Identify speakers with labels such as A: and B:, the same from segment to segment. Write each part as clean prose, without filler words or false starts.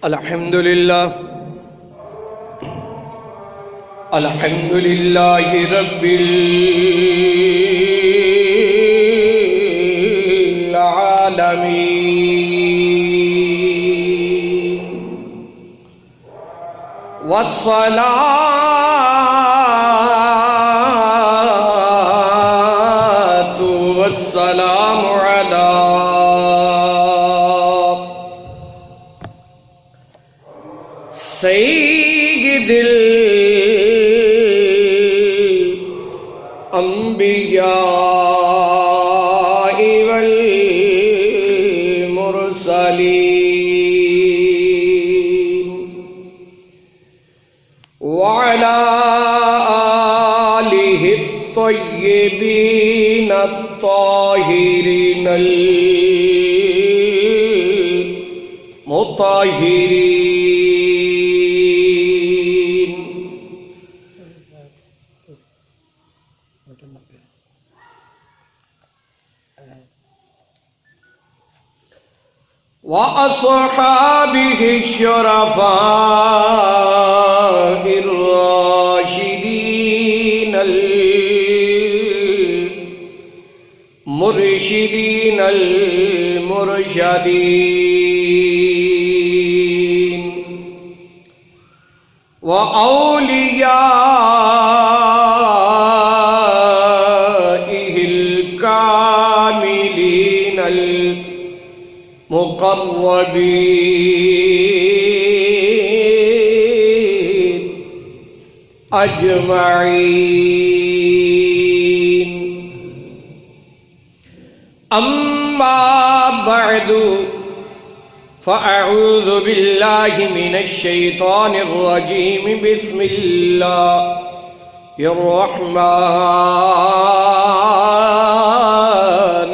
A: الحمدللہ رب العالمین والصلاة والسلام علی سید الانبیاء والمرسلین وعلى آلہ الطیبین الطاہرین المطہرین وأصحابه الشرفاء الراشدين المرشدين المرشدين وأوليائه الكاملين مقربین اجمعین اما بعد فاعوذ باللہ من الشیطان الرجیم بسم اللہ الرحمن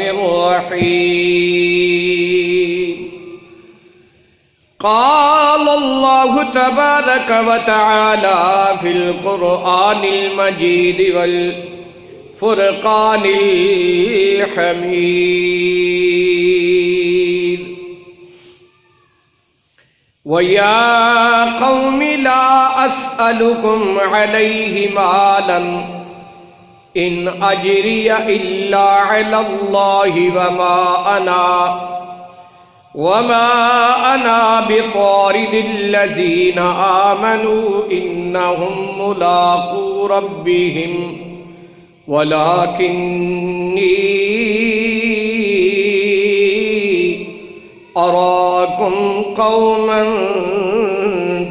A: الرحیم قال الله تبارك وتعالى في القرآن المجيد والفرقان الحميد ويا قوم لا أسألكم عليه مالا إن أجري إلا على الله وما أنا بطارد الذين آمنوا إنهم ملاقو ربهم ولكني أراكم قوما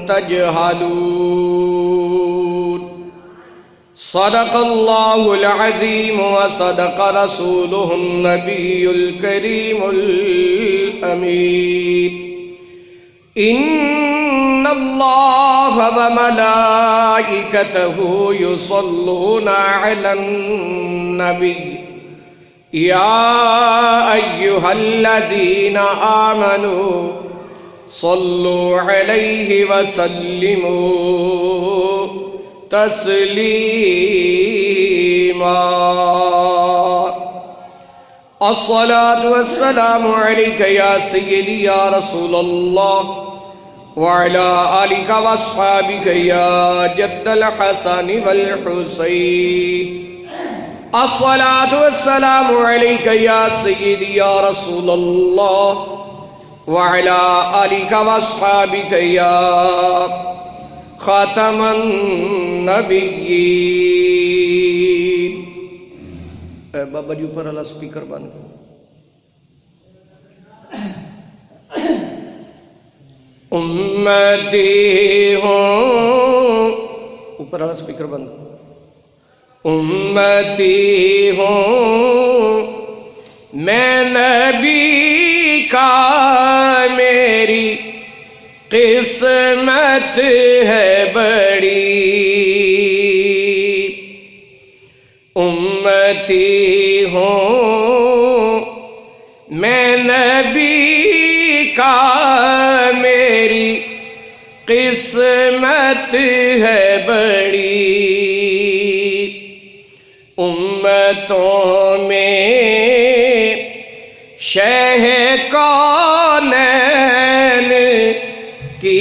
A: تجهلون صدق الله العظيم وصدق رسوله النبي الكريم الأمين إن الله وملائكته يصلون على النبي يا أيها الذين آمنوا صلوا عليه وسلموا تسلیما الصلاة والسلام عليك يا سيدي يا رسول الله وعلى آلك واصحابك يا جد الحسن والحسين الصلاة والسلام عليك يا سيدي يا رسول الله وعلى آلك واصحابك يا خاتم النبیین. بابا جی اوپر والا سپیکر بند کرو. امتی ہوں, اوپر والا سپیکر بند کرو. امتی ہوں میں نبی کا, میری قسمت ہے بڑی. امتی ہوں میں نبی کا, میری قسمت ہے بڑی. امتوں میں شہ کونین کی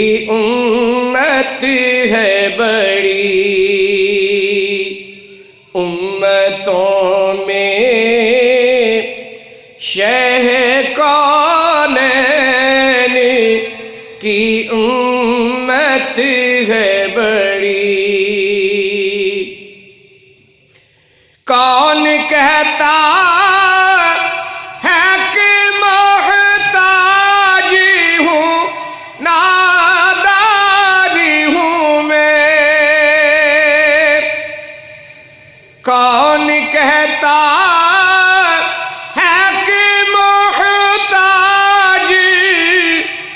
A: بڑی امتوں میں شہ کونین کی امت ہے بڑی. کون کہتا ہے کہ محتاج ہوں ناداری ہوں میں. کون کہتا ہے کہ محتاج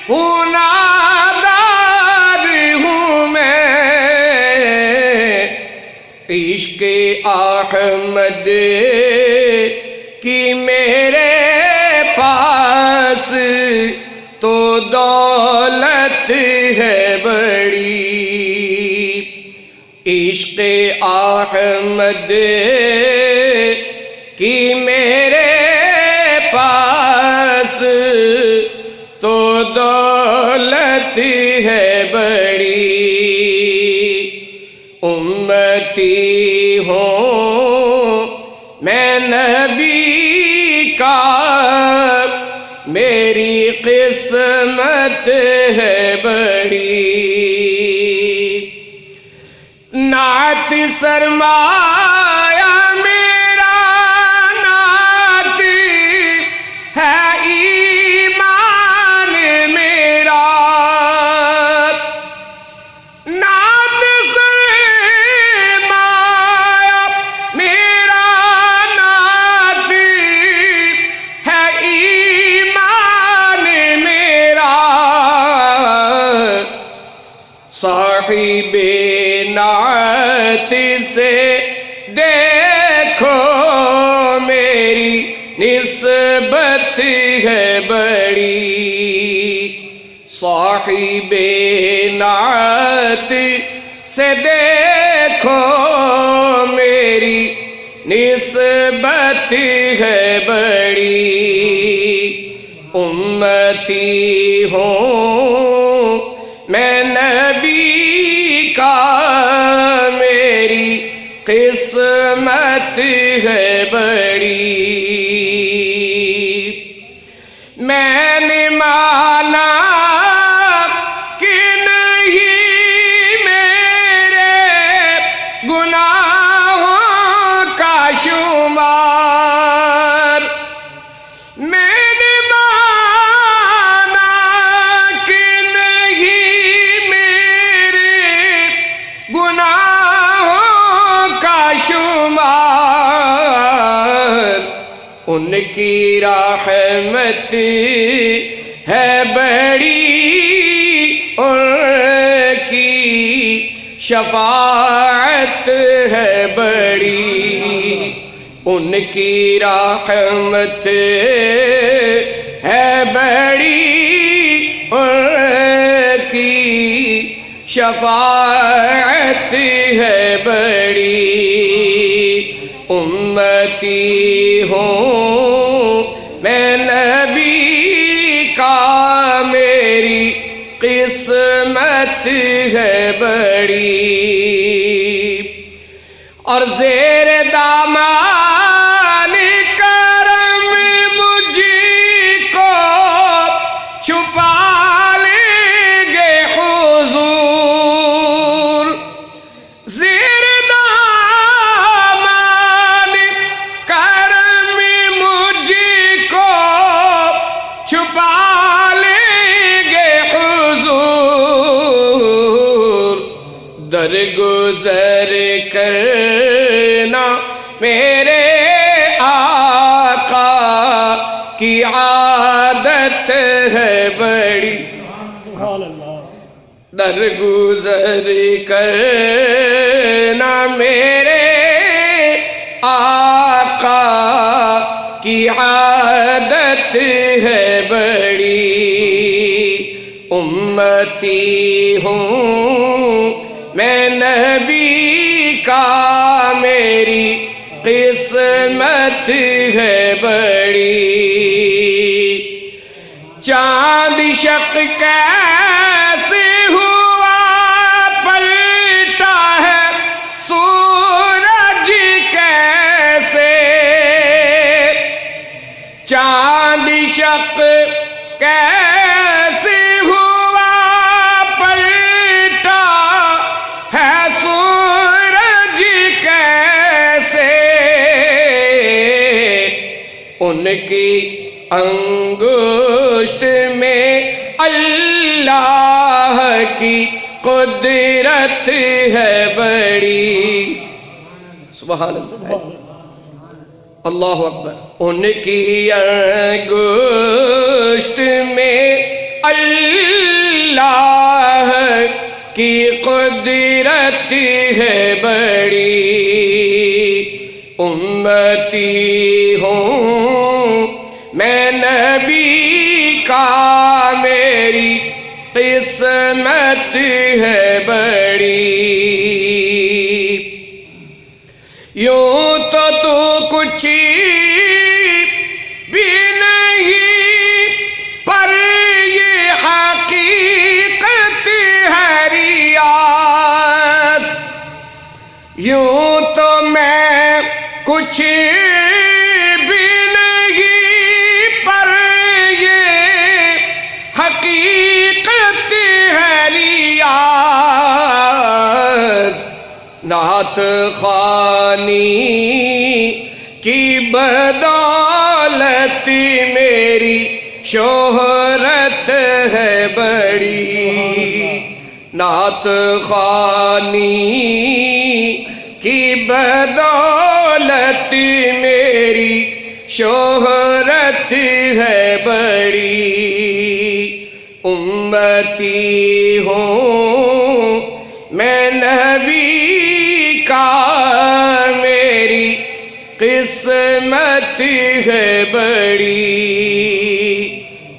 A: ہوں ناداری ہوں میں. عشق احمد کی میرے پاس تو دولت ہے بڑی. عشق احمد کی میرے پاس تو دولت ہے بڑی. امتی ہوں میں نبی کا میری قسمت ہے بڑی. نعت سرمایہ میرا نعت ہے ایمان میرا. نعت سرمایہ میرا نعت ہے ایمان میرا. صاحب نعت سے دیکھو میری نسبت ہے بڑی. صاحب نعت سے دیکھو میری نسبت ہے بڑی. امتی ہوں میں نبی کا میری قسمت ہے بڑی. میں نے مانا کہ نہیں میرے گناہوں کا شمار. میں نے مانا کہ نہیں میرے گناہوں کا شمار. ان کی رحمت ہے بڑی، ان کی شفاعت ہے بڑی. ان کی رحمت ہے بڑی، ان کی شفاعت ہے بڑی. امتی ہوں میں نبی کا میری قسمت ہے بڑی. اور زیر دامان کرم مجھ کو چھپا لیں گے حضور. زیر دامان کرم مجھ کو چھپا لیں گے حضور. درگزر کرنا میرے آقا کی عادت ہے بڑی.
B: سبحان اللہ.
A: درگزر کرنا میرے آقا کی عادت ہے بڑی. امتی ہوں میں نبی کا میری قسمت ہے بڑی. چاند شق کیسے ہوا پلٹا ہے شق کیسے ہوا پلٹا ہے سورج کیسے ان کی انگشت میں اللہ کی قدرت ہے بڑی. سبحان اللہ، اللہ اکبر. ان کی انگشت میں اللہ کی قدرت ہے بڑی. امتی ہوں میں نبی کا، میری قسمت ہے بڑی. یوں تو کچھ بھی نہیں، پر یہ حقیقت ہے ریاض. یوں تو میں کچھ بھی نہیں، پر یہ حقیقت ہے ریاض. نعت خوانی کی بدولت میری شہرت ہے بڑی. نعت خوانی کی بدولت میری شہرت ہے بڑی. امتی ہوں میں نبی کا، میری قسمت ہے بڑی.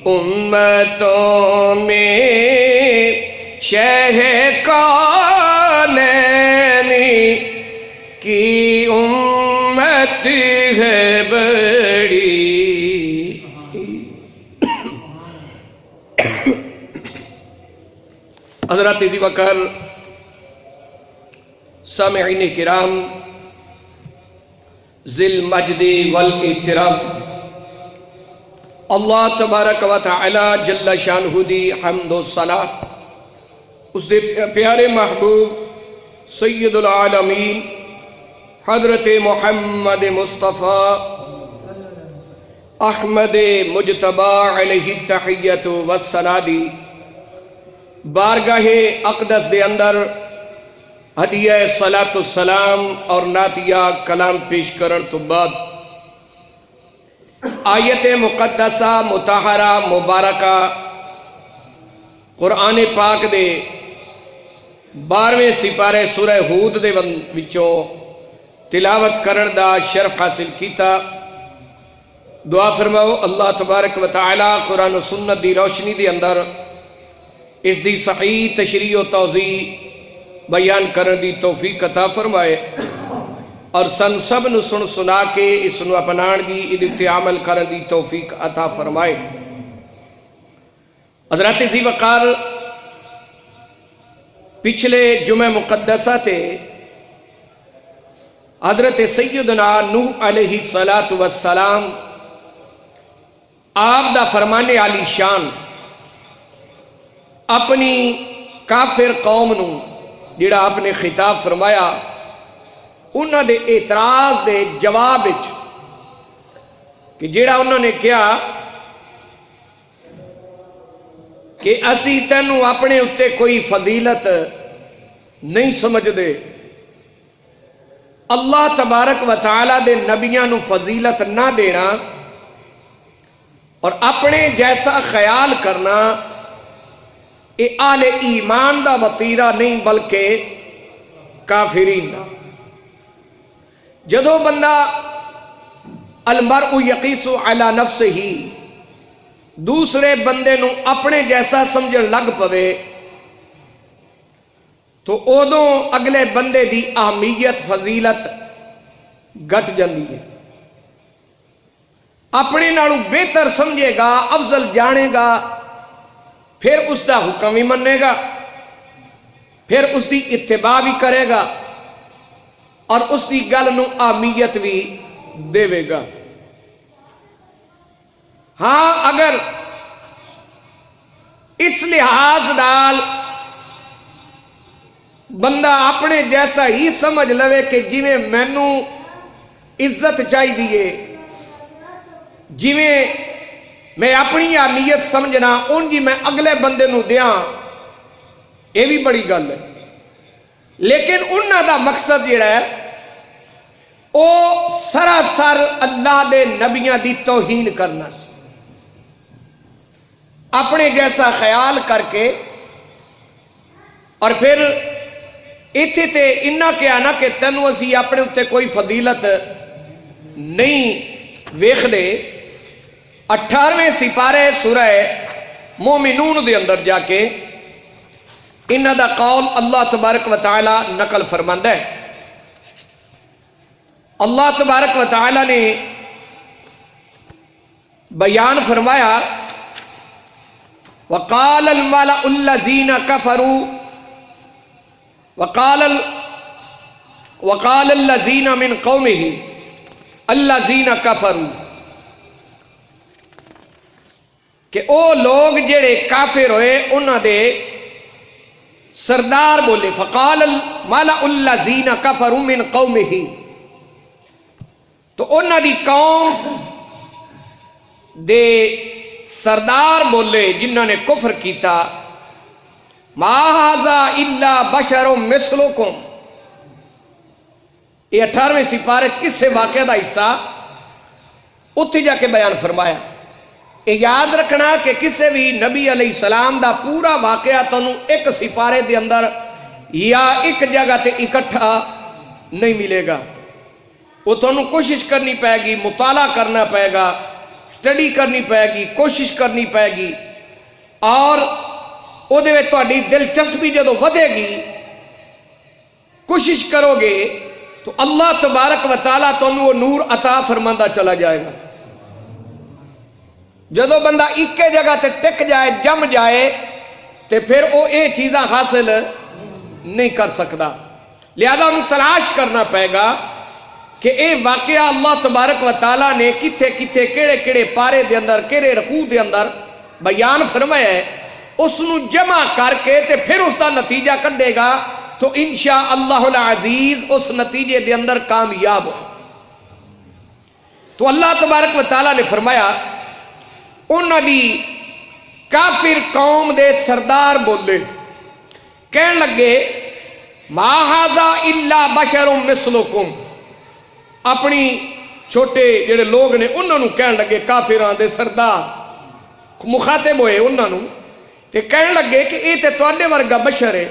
A: امتوں میں شہ کونین کی امت ہے بڑی. حضرات ذی وقار سامعین کرام ذی المجد والاحترام، اللہ تبارک و تعالی جل شانہ دی حمد و ثنا اس دے پیارے محبوب سید العالمین حضرت محمد مصطفیٰ احمد مجتبی علیہ التحیۃ والثناء دی بارگاہ اقدس دے اندر ہدیہ صلاۃ السلام اور نعتیہ کلام پیش کرن تو بعد آیت مقدسہ مطہرہ مبارکہ قرآن پاک دے 12ویں سپارے سورہ ہود دے وچوں تلاوت کرن دا شرف حاصل کیتا. دعا فرماؤ اللہ تبارک و تعالی قرآن و سنت دی روشنی دے اندر اس دی صحیح تشریح و توضیح بیان کرن دی توفیق عطا فرمائے، اور سن سب نو سن سنا کے اس نو اپنان دی ادھتے عمل کرن دی توفیق عطا فرمائے. حضرات ذی وقار پچھلے جمعہ مقدسہ تے حضرت سیدنا نوح علیہ السلام آپ دا فرمانے علی شان اپنی کافر قوم نو جڑا آپ نے خطاب فرمایا، انہوں دے اعتراض دے جواب وچ کہ جڑا انہوں نے کیا کہ اسی تینوں اپنے اتے کوئی فضیلت نہیں سمجھ دے، اللہ تبارک و تعالی دے نبیاں نو فضیلت نہ دینا اور اپنے جیسا خیال کرنا، اے آل ایمان دا وطیرہ نہیں بلکہ کافرین دا. جدو بندہ المرء یقیس علی نفسہ دوسرے بندے نو اپنے جیسا سمجھن لگ پوے تو ادوں اگلے بندے دی اہمیت فضیلت گھٹ جاندی ہے. اپنے نالوں بہتر سمجھے گا، افضل جانے گا، پھر اس دا حکم بھی منے گا، پھر اس دی اتباع بھی کرے گا اور اس دی گل نو اہمیت بھی دے گا. ہاں اگر اس لحاظ نال بندہ اپنے جیسا ہی سمجھ لوے کہ جویں مینوں عزت چاہیے، جویں میں اپنی اہمیت سمجھنا ان جی میں اگلے بندے نو دیاں، یہ بھی بڑی گل ہے۔ لیکن انہاں دا مقصد جڑا ہے او سراسر اللہ دے نبیاں دی توہین کرنا سی، اپنے جیسا خیال کر کے، اور پھر اتھے تے انہاں کہا نا کہ تینوں اسی اپنے اتے کوئی فضیلت نہیں ویکھ دے۔ 18ویں سپارے سورہ مومنون دے اندر جا کے انہاں دا قول اللہ تبارک و تعالی نقل فرماندا ہے۔ اللہ تبارک و تعالی نے بیان فرمایا وقال الملأ الذین کفروا وقال الذین من قومه الذین کفروا، کہ او لوگ جڑے کافر ہوئے انہاں دے سردار بولے فقال الملأ الذین کفروا من قومه، تو انہاں دی قوم دے سردار بولے جنہاں نے کفر کیتا ما ھذا الا بشر مثلکم۔ یہ 18ویں سپارے اس سے واقعہ دا حصہ اتھی جا کے بیان فرمایا۔ یہ یاد رکھنا کہ کسی بھی نبی علیہ السلام دا پورا واقعہ تنوں ایک سپارے دے اندر یا ایک جگہ تے اکٹھا نہیں ملے گا، وہ تنوں کوشش کرنی پائے گی، مطالعہ کرنا پائے گا، سٹڈی کرنی پائے گی، کوشش کرنی پائے گی، اور او دے وچ تہاڈی دلچسپی جدوں ودے گی، کوشش کرو گے تو اللہ تبارک و تعالیٰ تنوں وہ نور عطا فرماندہ چلا جائے گا۔ جدو بندہ ایک جگہ تے ٹک جائے، جم جائے، تے پھر وہ یہ چیزاں حاصل نہیں کر سکتا۔ لہذا انہوں تلاش کرنا پائے گا کہ اے واقعہ اللہ تبارک و تعالیٰ نے کتھے کتھے کیڑے کیڑے پارے دے اندر کیڑے رکوع دے اندر بیان فرمایا ہے، اس نو جمع کر کے تے پھر اس دا نتیجہ کڈے گا تو انشاءاللہ العزیز اس نتیجے دے اندر کامیاب ہو۔ تو اللہ تبارک و تعالیٰ نے فرمایا انہاں دی کافر قوم دے سردار بولے، کہن لگے ما ھذا الا بشر مثلکم، اپنی چھوٹے جڑے لوگ نے انہاں نو کہن لگے، کافراں دے سردار مخاطب ہوئے انہاں نو تے کہن لگے کہ اے تے تواڈے ورگا بشر ہے۔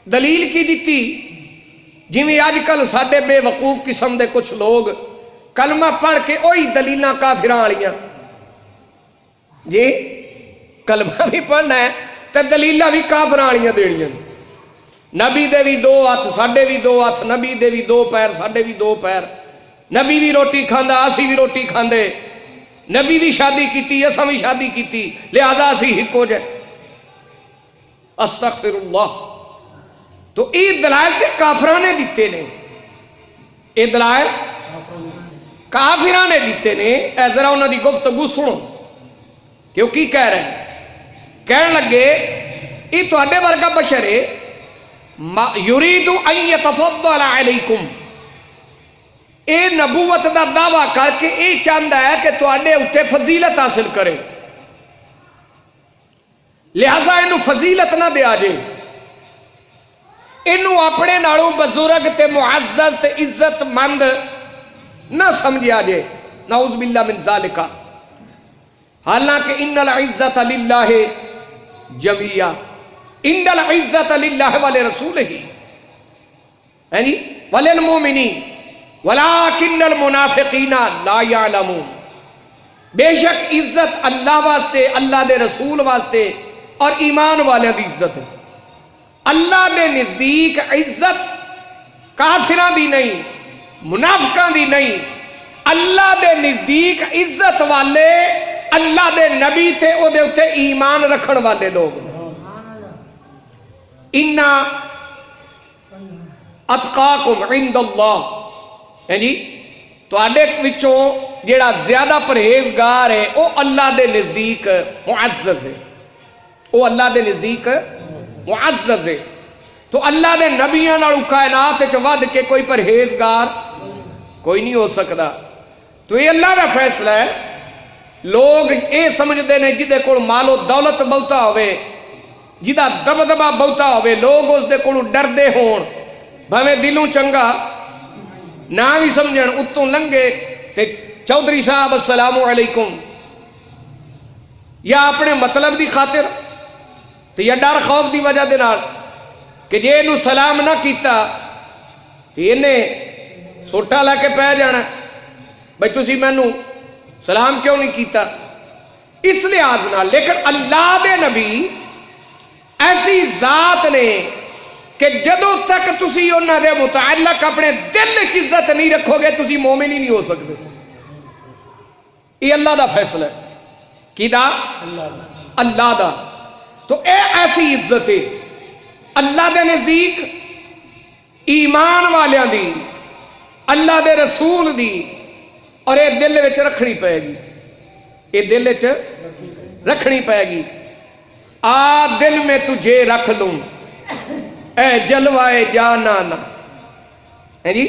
A: دلیل کی دیتی؟ جویں اج کل ساڈے بے وقوف قسم دے کچھ لوگ کلمہ پڑھ کے وہی دلیلاں کافراں والیاں، جی کلمہ بھی پڑھنا ہے تے دلیلاں بھی کافراں والیاں دینیاں، نبی دے بھی 2 ہاتھ ساڈے بھی 2 ہاتھ، نبی دے بھی 2 پیر ساڈے بھی 2 پیر، نبی بھی روٹی کھاندا اسی بھی روٹی کھاندے، نبی بھی شادی کیتی اساں بھی شادی کیتی، لہذا اسی ہک ہو جائے۔ استغفر اللہ۔ تو یہ دلائل تے کافراں نے دیتے نے، یہ دلائل کافراں نے دیتے نے۔ اے ذرا انہاں دی گفتگو سنو کہ وہ کی کہہ رہے ہیں۔ کہن لگے یہ تواڈے ورگا بشر ہے، یرید ان یتفضل علیکم، اے نبوت دا دعویٰ کر کے اے چاہتا ہے کہ تواڈے اوتے فضیلت حاصل کرے، لہذا اینو فضیلت نہ دیا جے، اینو اپنے نالوں بزرگ تے معزز تے عزت مند نہ سمجھیا جے، نعوذ باللہ من ذالک، حالانکہ ان العزت للہ جمیعا، ان العزت للہ ولرسولہ وللمؤمنین ولکن المنافقین لا یعلمون، بے شک عزت اللہ واسطے، اللہ دے رسول واسطے اور ایمان والے دی عزت ہے۔ اللہ دے نزدیک عزت کافران دی نہیں، منافقان دی نہیں، اللہ دے نزدیک عزت والے اللہ دے نبی تھے، او دے اتے ایمان رکھن والے لوگ۔ اِنَّا اتقاکم عند اللہ، جی تو آڈے وچوں جیڑا زیادہ پرہیزگار ہے وہ اللہ دے نزدیک معزز ہے، وہ اللہ دے نزدیک معزز ہے۔ تو اللہ دے نبیاں نال کائنات وچ ود کے کوئی پرہیزگار کوئی نہیں ہو سکتا۔ تو یہ اللہ کا فیصلہ ہے۔ لوگ یہ سمجھتے ہیں جدے کول مال و دولت بہتا ہوئے، جدا دبدبا بہتا ہوئے، لوگ اس دے کولوں ڈردے ہون، بھویں دلوں چنگا نہ بھی سمجھن، اتوں لنگے تے چودھری صاحب السلام علیکم، یا اپنے مطلب دی خاطر تے یا ڈر خوف دی وجہ دے نال کہ جے انہوں سلام نہ کیتا تے انہیں سوٹا لا کے پہ جانا، بھئی تسی مینوں سلام کیوں نہیں کیتا، اس لحاظ نال۔ لیکن اللہ دے نبی ایسی ذات نے کہ جدوں تک تسی انہاں دے متعلق اپنے دل وچ عزت نہیں رکھو گے تسی مومن ہی نہیں ہو سکتے۔ یہ اللہ دا فیصلہ ہے۔ کی دا؟ اللہ دا۔ تو اے ایسی عزت ہے اللہ دے نزدیک، ایمان والیاں دی، اللہ دے رسول دی، اور یہ دل وچ رکھنی پائے گی، یہ دل وچ رکھنی پائے گی۔ آ دل میں تجھے رکھ لوں اے جلوائے جانانا، ہے جی۔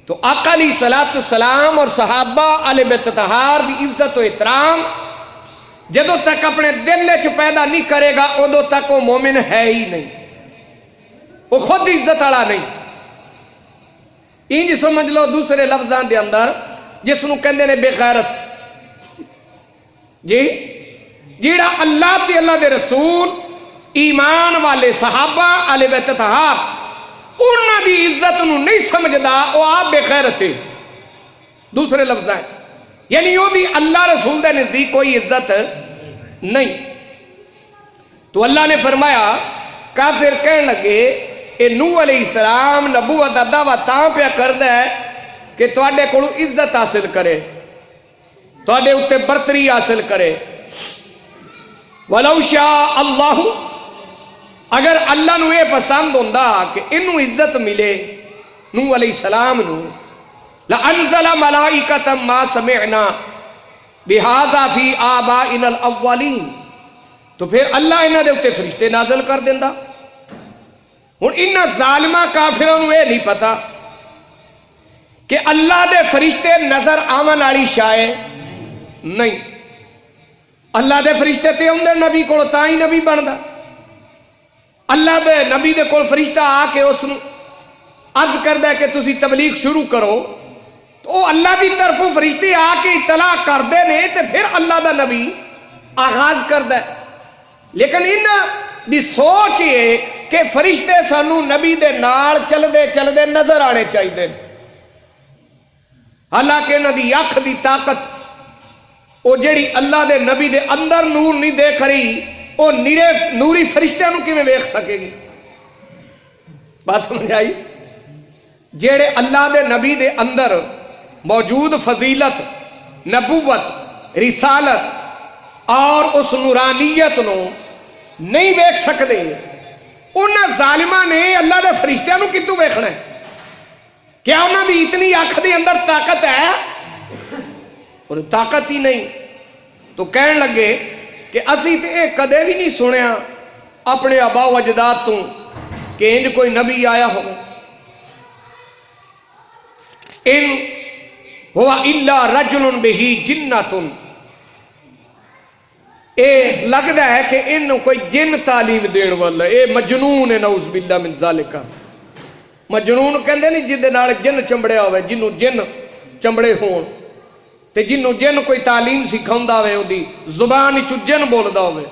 A: تو آقا علیہ الصلوۃ والسلام اور صحابہ اہل بیت طہار دی عزت و احترام جدوں تک اپنے دل وچ پیدا نہیں کرے گا ادوں تک وہ مومن ہے ہی نہیں، وہ خود عزت والا نہیں۔ انج سمجھ لو دوسرے لفظاں دے اندر جس نو کہندے نے بے غیرت، جی، جیڑا اللہ تے اللہ دے رسول، ایمان والے صحابہ اہل بیت طہار انہاں دی عزت نو نہیں سمجھدا، وہ آپ بے غیرت ہے دوسرے لفظاں، یعنی وہ دی اللہ رسول دے نزدیک کوئی عزت نہیں۔ تو اللہ نے فرمایا، کافر کہنے لگے اے نوح علیہ السلام نبوت دا دعویٰ تاں پہ کردا ہے کہ تواڈے کولوں عزت حاصل کرے، تواڈے اوتے برتری حاصل کرے۔ وَلَوْ شَاءَ اللَّهُ، اگر اللہ نو یہ پسند ہوندا کہ انہوں عزت ملے نوح علیہ السلام نو، لَأَنزَلَ مَلَائِكَةً مَا سَمِعْنَا بِهَذَا فِي آبَائِنَا الْأَوَّلِينَ، تو پھر اللہ انہاں دے اوتے فرشتے نازل کر دیندا۔ ہن انہاں ظالماں کافراں نو یہ نہیں پتا کہ اللہ دے فرشتے نظر آون والی شے نہیں، اللہ دے فرشتے تے اوندے نبی کول تاں ہی نبی بندا۔ اللہ دے نبی دے کول فرشتہ آ کے اس نو عرض کردا ہے کہ تسی تبلیغ شروع کرو، تو اللہ دی طرفوں فرشتے آ کے اطلاع کردے نے تے پھر اللہ دا نبی آغاز کردا ہے۔ لیکن انہاں دی سوچ یہ کہ فرشتے سانو نبی دے نال چلدے چلدے نظر آنے چاہیے، حالانکہ انہاں دی اکھ دی طاقت وہ جڑی اللہ دے نبی دے اندر نور نہیں دیکھ رہی، وہ نوری فرشتیاں نو کیویں ویکھ سکے گی؟ بات سمجھ آئی؟ جڑے اللہ دے نبی دے اندر موجود فضیلت، نبوت، رسالت اور اس نورانیت نو نہیں ویکھ سکدے، انہاں ظالماں نے اللہ دے فرشتیاں نو کتوں ویکھنا ہے؟ کیا انہاں دی اتنی اکھ دے اندر طاقت ہے؟ اور طاقت ہی نہیں۔ تو کہن لگے کہ اسی تے اے کدے بھی نہیں سنیا اپنے آبا و اجداد تو کہ انج کوئی نبی آیا ہو، ان ہوا الا رجل بہی جنۃ، اے لگدا ہے کہ انہوں کوئی جن تعلیم دین والا، اے مجنون ہے، نعوذ باللہ من ذالک۔ مجنون کہندے نہیں جدے نال جن چمبڑیا ہوئے، جنوں جن چمبڑے ہون، تے جنوں جن کوئی تعلیم سکھاوندا ہوئے، اودی زبان وچوں جن بولدا ہوئے۔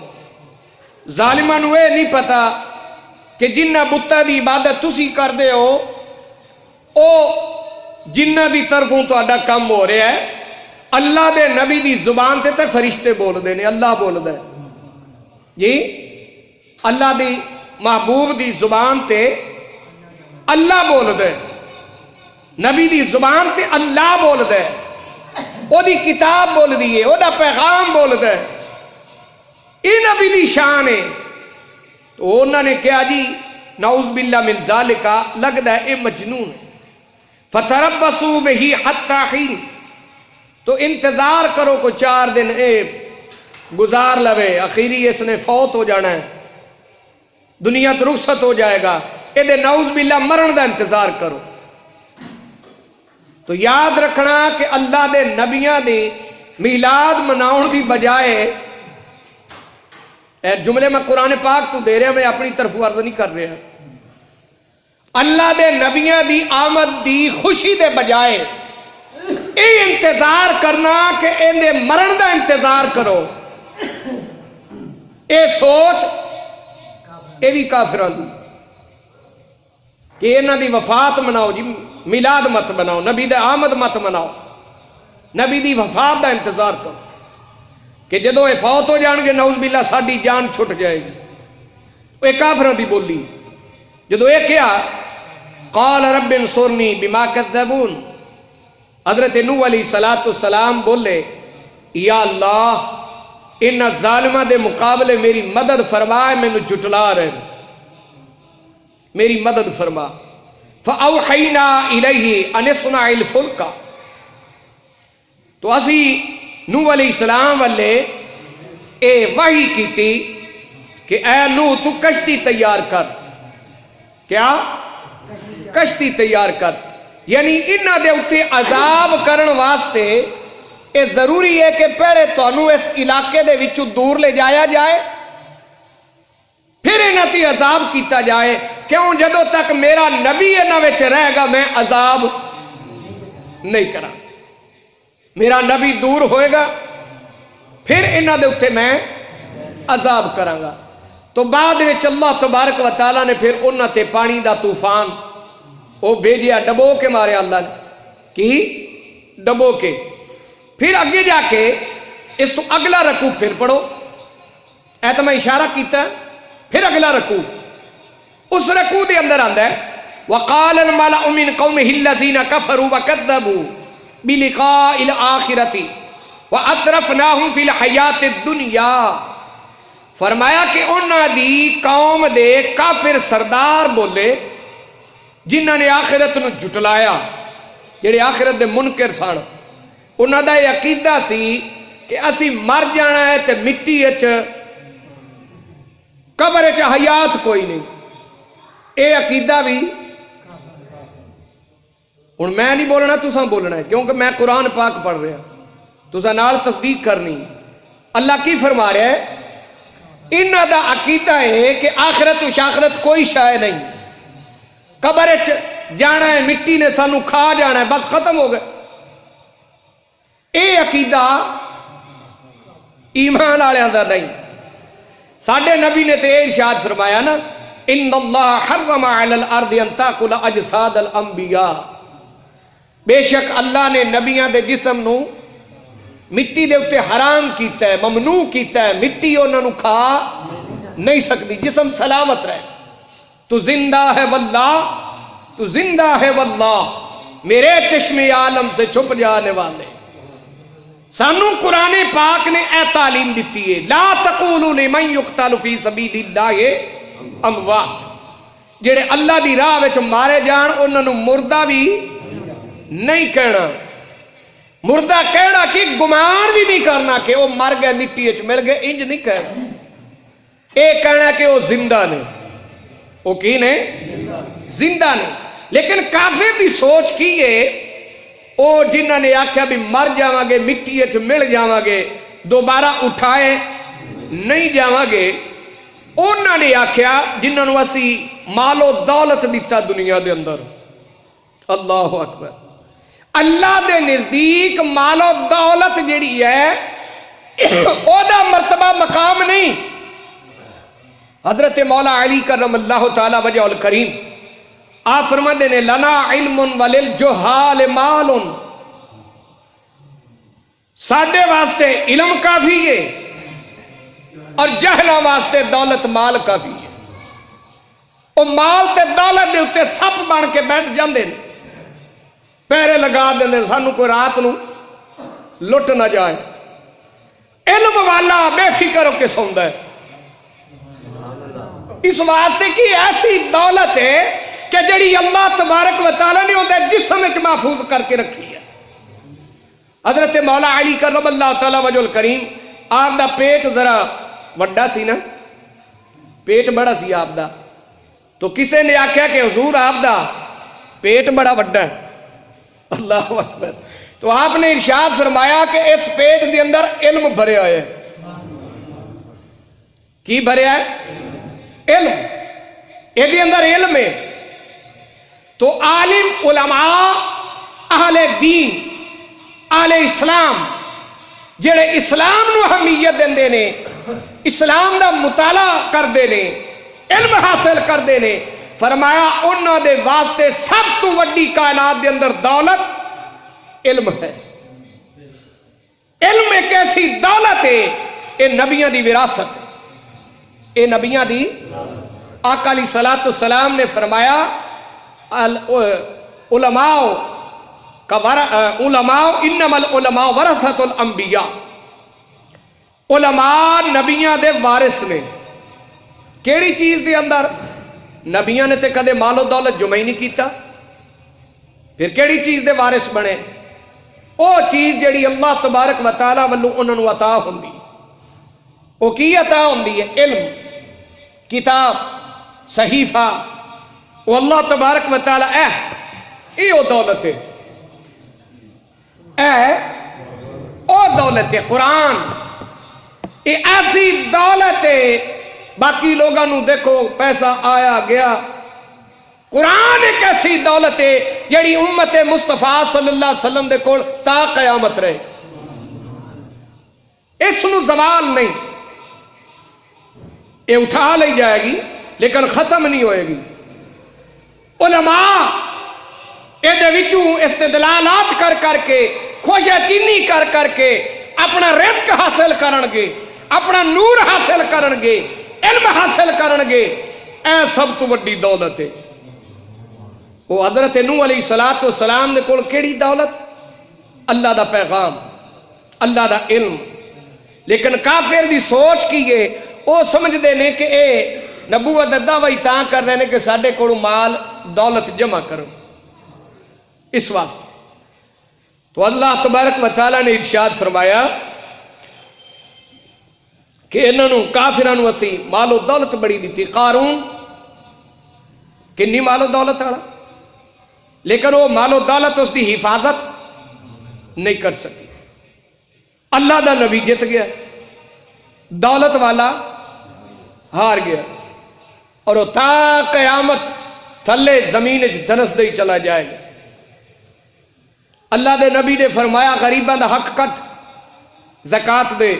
A: ظالماں نوں اے نہیں پتا کہ جنہاں بتاں دی عبادت تسی کردے ہو او جنہاں دی طرفوں تہاڈا کم ہو رہا ہے۔ اللہ دے نبی دی زبان تے تے فرشتے بول دے نے، اللہ بول دے جی، اللہ دی محبوب دی زبان تے اللہ بول دے، نبی دی زبان تے اللہ بول دے، او دی کتاب بول دیئے، او دا پیغام بول دے، اے نبی دی شان ہے۔ تو انہوں نے کہا جی نعوذ باللہ من ذالکا، لگدا ہے اے مجنون ہے۔ فتربصوا بہ حتی حین، تو انتظار کرو کو 4 دن اے گزار لوے، اخیری اس نے فوت ہو جانا ہے، دنیا تو رخصت ہو جائے گا، اے نعوذ باللہ مرن دا انتظار کرو۔ تو یاد رکھنا کہ اللہ دے نبیاں دی میلاد مناؤن دی بجائے، اے جملے میں قرآن پاک تو دے رہا، میں اپنی طرف عرض نہیں کر رہا، اللہ دے نبیاں دی آمد دی خوشی دے بجائے اے انتظار کرنا کہ اندے مرن دا انتظار کرو، اے سوچ اے بھی کافران دی کہ انہاں دی وفات مناؤ جی، میلاد مت مناؤ، نبی دے آمد مت مناؤ، نبی دی وفات دا انتظار کرو کہ جدو اے فوت ہو جان گے نعوذ باللہ ساڈی جان چھٹ جائے گی۔ اے کافران دی بولی جدو اے کیا قال رب انصرنی بما کذبون، حضرت نوح علیہ السلام بولے یا اللہ ان ظالمہ دے مقابلے میری مدد فرمائے، میں نے جھٹلا رہے، میری مدد فرما۔ فَأَوْحَيْنَا إِلَيْهِ أَنِ اصْنَعِ الْفُلْكَ، تو اسی نوح علیہ السلام والے اے وحی کی تھی کہ اے نوح تو کشتی تیار کر، کیا کشتی تیار کر، یعنی انہاں دے اتے عذاب کرن واسطے اے ضروری ہے کہ پہلے تانوں اس علاقے دے وچوں دور لے جایا جائے، پھر انہاں تے عذاب کیتا جائے، کیوں جدو تک میرا نبی انہاں وچ رہے گا میں عذاب نہیں کرا، میرا نبی دور ہوئے گا پھر انہاں دے اتے میں عذاب کراں گا۔ تو بعد وچ اللہ تبارک و تعالیٰ نے پھر انہاں تے پانی دا طوفان وہ بھیجیا، ڈبو کے مارے اللہ نے کی ڈبو کے۔ پھر اگے جا کے اس تو اگلا رکوع پھر پڑھو، اے تو میں اشارہ کیتا ہے، پھر اگلا رکوع، اس رکوع دے اندر آندا ہے وَقَالَ الْمَلَأُ مِنْ قَوْمِهِ الَّذِينَ كَفَرُوا وَكَذَّبُوا بِلِقَاءِ الْآخِرَةِ وَأَتْرَفْنَاهُمْ فِي الْحَيَاةِ الدُّنْيَا، فرمایا کہ انہاں دی قوم دے کافر سردار بولے جنہاں نے آخرت نو جھٹلایا، جڑے آخرت دے منکر سن، انہاں دا یہ عقیدہ سی کہ اسی مر جانا ہے تے مٹی اچ قبر اچ حیات کوئی نہیں، اے عقیدہ بھی ہن میں نہیں بولنا، تساں بولنا ہے، کیونکہ میں قرآن پاک پڑھ رہا، تساں نال تصدیق کرنی۔ اللہ کی فرما رہا ہے انہاں دا عقیدہ ہے کہ آخرت و شاخرت کوئی شے نہیں، قبر اچ جانا ہے، مٹی نے سانو کھا جانا ہے، بس ختم ہو گئے۔ اے عقیدہ ایمان والیاں دا نہیں۔ ساڈے نبی نے تے ارشاد فرمایا نا ان اللہ حرم علی الارض ان تاکل اجساد الانبیاء، بے شک اللہ نے نبیاں دے جسم نو مٹی دے اتے حرام کیتا ہے، ممنوع کیتا ہے، مٹی انہاں نو کھا نہیں سکتی، جسم سلامت رہے۔ تو زندہ ہے واللہ، تو زندہ ہے واللہ، میرے چشم عالم سے چھپ جانے والے۔ سانو قرآن پاک نے اے تعلیم دیتی ہے لا تقولوا لمن یقتل فی سبیل اللہ اموات، جڑے اللہ دی راہ وچ مارے جان انہاں نو مردہ بھی نہیں کہنا، مردہ کہنا کہ گمان بھی نہیں کرنا کہ وہ مر گئے مٹی وچ مل گئے، انج نہیں کہنا، اے کہنا کہ وہ زندہ نے، وہ کی نے زندہ نے۔ لیکن کافر دی سوچ کی ہے او جنہاں نے آکھیا بھی مر جاواں گے مٹی وچ مل جاواں گے دوبارہ اٹھائے نہیں جاواں گے، انہاں نے آکھیا جنہاں نو اسی مال و دولت دیتا دنیا دے اندر، اللہ اکبر، اللہ دے نزدیک مال و دولت جڑی ہے او دا مرتبہ مقام نہیں۔ حضرت مولا علی کرم اللہ تعالی وجہ الکریم آپ فرماتے نے لنا علم وللجہال مال، ساڈے واسطے علم کافی ہے اور جہلاں واسطے دولت مال کافی ہے۔ او مال تے دولت دے اتے سپ بن کے بیٹھ جاندے نے، پیرے لگا دیندے سانو کوئی رات نو لٹ نہ جائے۔ علم والا بے فکر ہو کے سوندا ہے، اس واسطے کی ایسی دولت ہے کہ جڑی اللہ تبارک و تعالیٰ نے وہ جسم وچ محفوظ کر کے رکھی ہے۔ حضرت مولا علی کرم اللہ تعالی وجہ الکریم آپ دا پیٹ ذرا وڈا سی نا، پیٹ بڑا سی آپ دا، تو کسے نے آکھیا کہ حضور آپ دا پیٹ بڑا وڈا ہے، اللہ اکبر، تو آپ نے ارشاد فرمایا کہ اس پیٹ دے اندر علم بھرے ہوئے ہے۔ کی بھرے ہے؟ علم، یہ دے اندر علم ہے۔ تو عالم، علماء، اہل دین، اہل اسلام جڑے اسلام نو اہمیت دیندے نے، اسلام دا مطالعہ کردے نے، علم حاصل کردے نے، فرمایا انہاں دے واسطے سب تو وڈی کائنات دے اندر دولت علم ہے۔ علم ایک ایسی دولت ہے، اے نبیاں دی وراثت ہے، اے نبیاں دی۔ آقا علیہ الصلوۃ والسلام نے فرمایا علماء انما العلماء ورثۃ الانبیاء، علماء نبیاں دے وارث نے۔ کیڑی چیز دے اندر؟ نبیاں نے تے کدے مال و دولت جمع ہی نہیں کیتا، پھر کیڑی چیز دے وارث بنے؟ او چیز جڑی اللہ تبارک و تعالی والوں انہاں نوں عطا ہوندی۔ او کی عطا ہوندی ہے؟ علم، کتاب، صحیفہ، وہ اللہ تبارک و تعالی اے او دولت ہے، او دولت ہے قرآن، اے ایسی دولت ہے۔ باقی لوگاں نو دیکھو پیسہ آیا گیا، قرآن ایک ایسی دولت ہے جڑی امت مصطفیٰ صلی اللہ علیہ وسلم دے کول تا قیامت رہے، اس نو زوال نہیں، یہ اٹھا لی جائے گی لیکن ختم نہیں ہوئے گی۔ علماء یہ وچوں استدلالات کر کر کے، خوشہ چینی کر کر کے اپنا رزق حاصل کرن گے، اپنا نور حاصل کرن گے، علم حاصل کرن گے، اے سب تو بڑی دولت ہے۔ وہ حضرت نوح علیہ السلام دے کول کیڑی دولت؟ اللہ دا پیغام، اللہ دا علم۔ لیکن کافر دی سوچ کی ہے، وہ سمجھ دے نے کہ اے نبوت دا دعوی تاں کر رہے ہیں کہ ساڈے کولوں مال دولت جمع کرو، اس واسطے۔ تو اللہ تبارک و تعالیٰ نے ارشاد فرمایا کہ انہوں کافراں نوں اسی مال و دولت بڑی دیتی۔ قارون کنی مال و دولت والا، لیکن وہ مال و دولت اس دی حفاظت نہیں کر سکی۔ اللہ دا نبی جت گیا، دولت والا ہار گیا، اور وہ تا قیامت تھلے زمین دنس دے چلا جائے گا۔ اللہ دے نبی نے فرمایا غریباں دا حق کٹ، زکات دے۔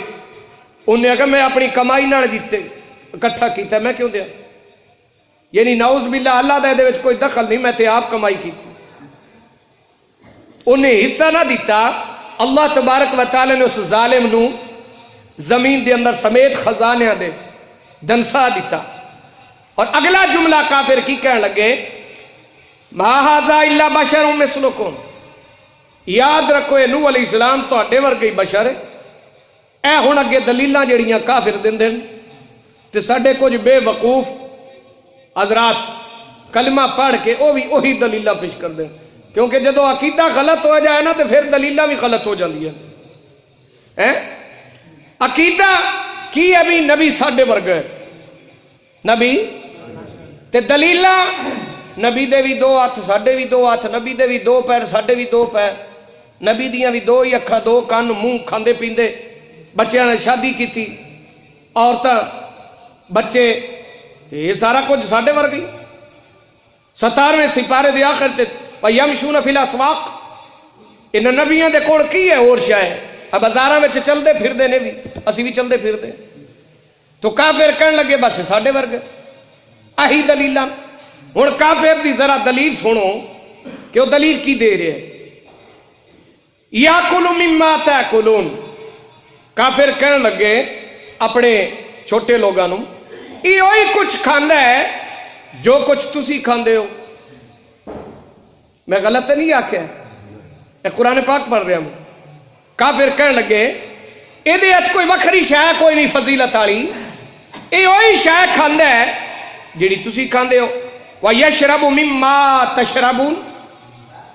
A: انہیں اگر میں اپنی کمائی نال جیتے اکٹھا کیتا میں کیوں دیا؟ یعنی نعوذ باللہ اللہ دے وچ کوئی دخل نہیں، میں تے آپ کمائی کی تھی۔ انہیں حصہ نہ دیتا، اللہ تبارک و تعالی نے اس ظالم نو زمین دے اندر سمیت خزانیاں دے دنسا دیتا۔ اور اگلا جملہ کافر کی کہنے لگے، ما ھذا الا بشر مثلکم، یاد رکھو اے نوح علیہ السلام تہاڈے ورگے بشر ہے۔ اے ہن اگے دلیلاں جڑیاں کافر دیندے تے ساڈے کچھ بے وقوف حضرات کلمہ پڑھ کے وہ بھی وہی دلیلاں پیش کر دیں، کیونکہ جدو عقیدہ غلط ہو جائے نا تو پھر دلیلاں بھی غلط ہو جاندی ہیں۔ عقیدہ کی ہے بھی نبی ساڈے ورگا ہے، نبی تے دلیلاں نبی دے بھی دو ہاتھ ساڈے بھی دو ہاتھ، نبی دے بھی دو پیر ساڈے بھی دو پیر، نبی دیاں بھی دو ہی اکھاں دو کان منہ کھاندے پیندے، بچیاں نے شادی کی تھی، عورتاں بچے، یہ سارا کچھ ساڈے ورگی۔ 17ویں سپارے دے آخر تے وَيَمْشُونَ فِي الْأَسْوَاقِ، انہاں نبیاں دے کول کی ہے اور شے ہے؟ اب بازاراں وچ چلدے پھردے نے بھی، اسی بھی چلدے پھردے۔ تو کافر کہن لگے بس ساڈے ورگے، آہی دلیلاں۔ ہن کافر دی ذرا دلیل سنو کہ وہ دلیل کی دے رہے ہیں۔ یَأْکُلُ مِمَّا تَأْکُلُونَ، کافر کہن لگے اپنے چھوٹے لوگاں نوں، یہ وہی کچھ کھاندا ہے جو کچھ تسی کھاندے ہو۔ میں غلط نہیں آکھیا، اے قرآن پاک پڑھ رہا ہوں۔ کافر کہن لگے یہ دے اچ کوئی وکھری شے کوئی نہیں فضیلت والی، یہ وہی شے کھاندا ہے جڑی تسی کھاندے ہو۔ وَيَشْرَبُ مِمَّا تَشْرَبُونَ،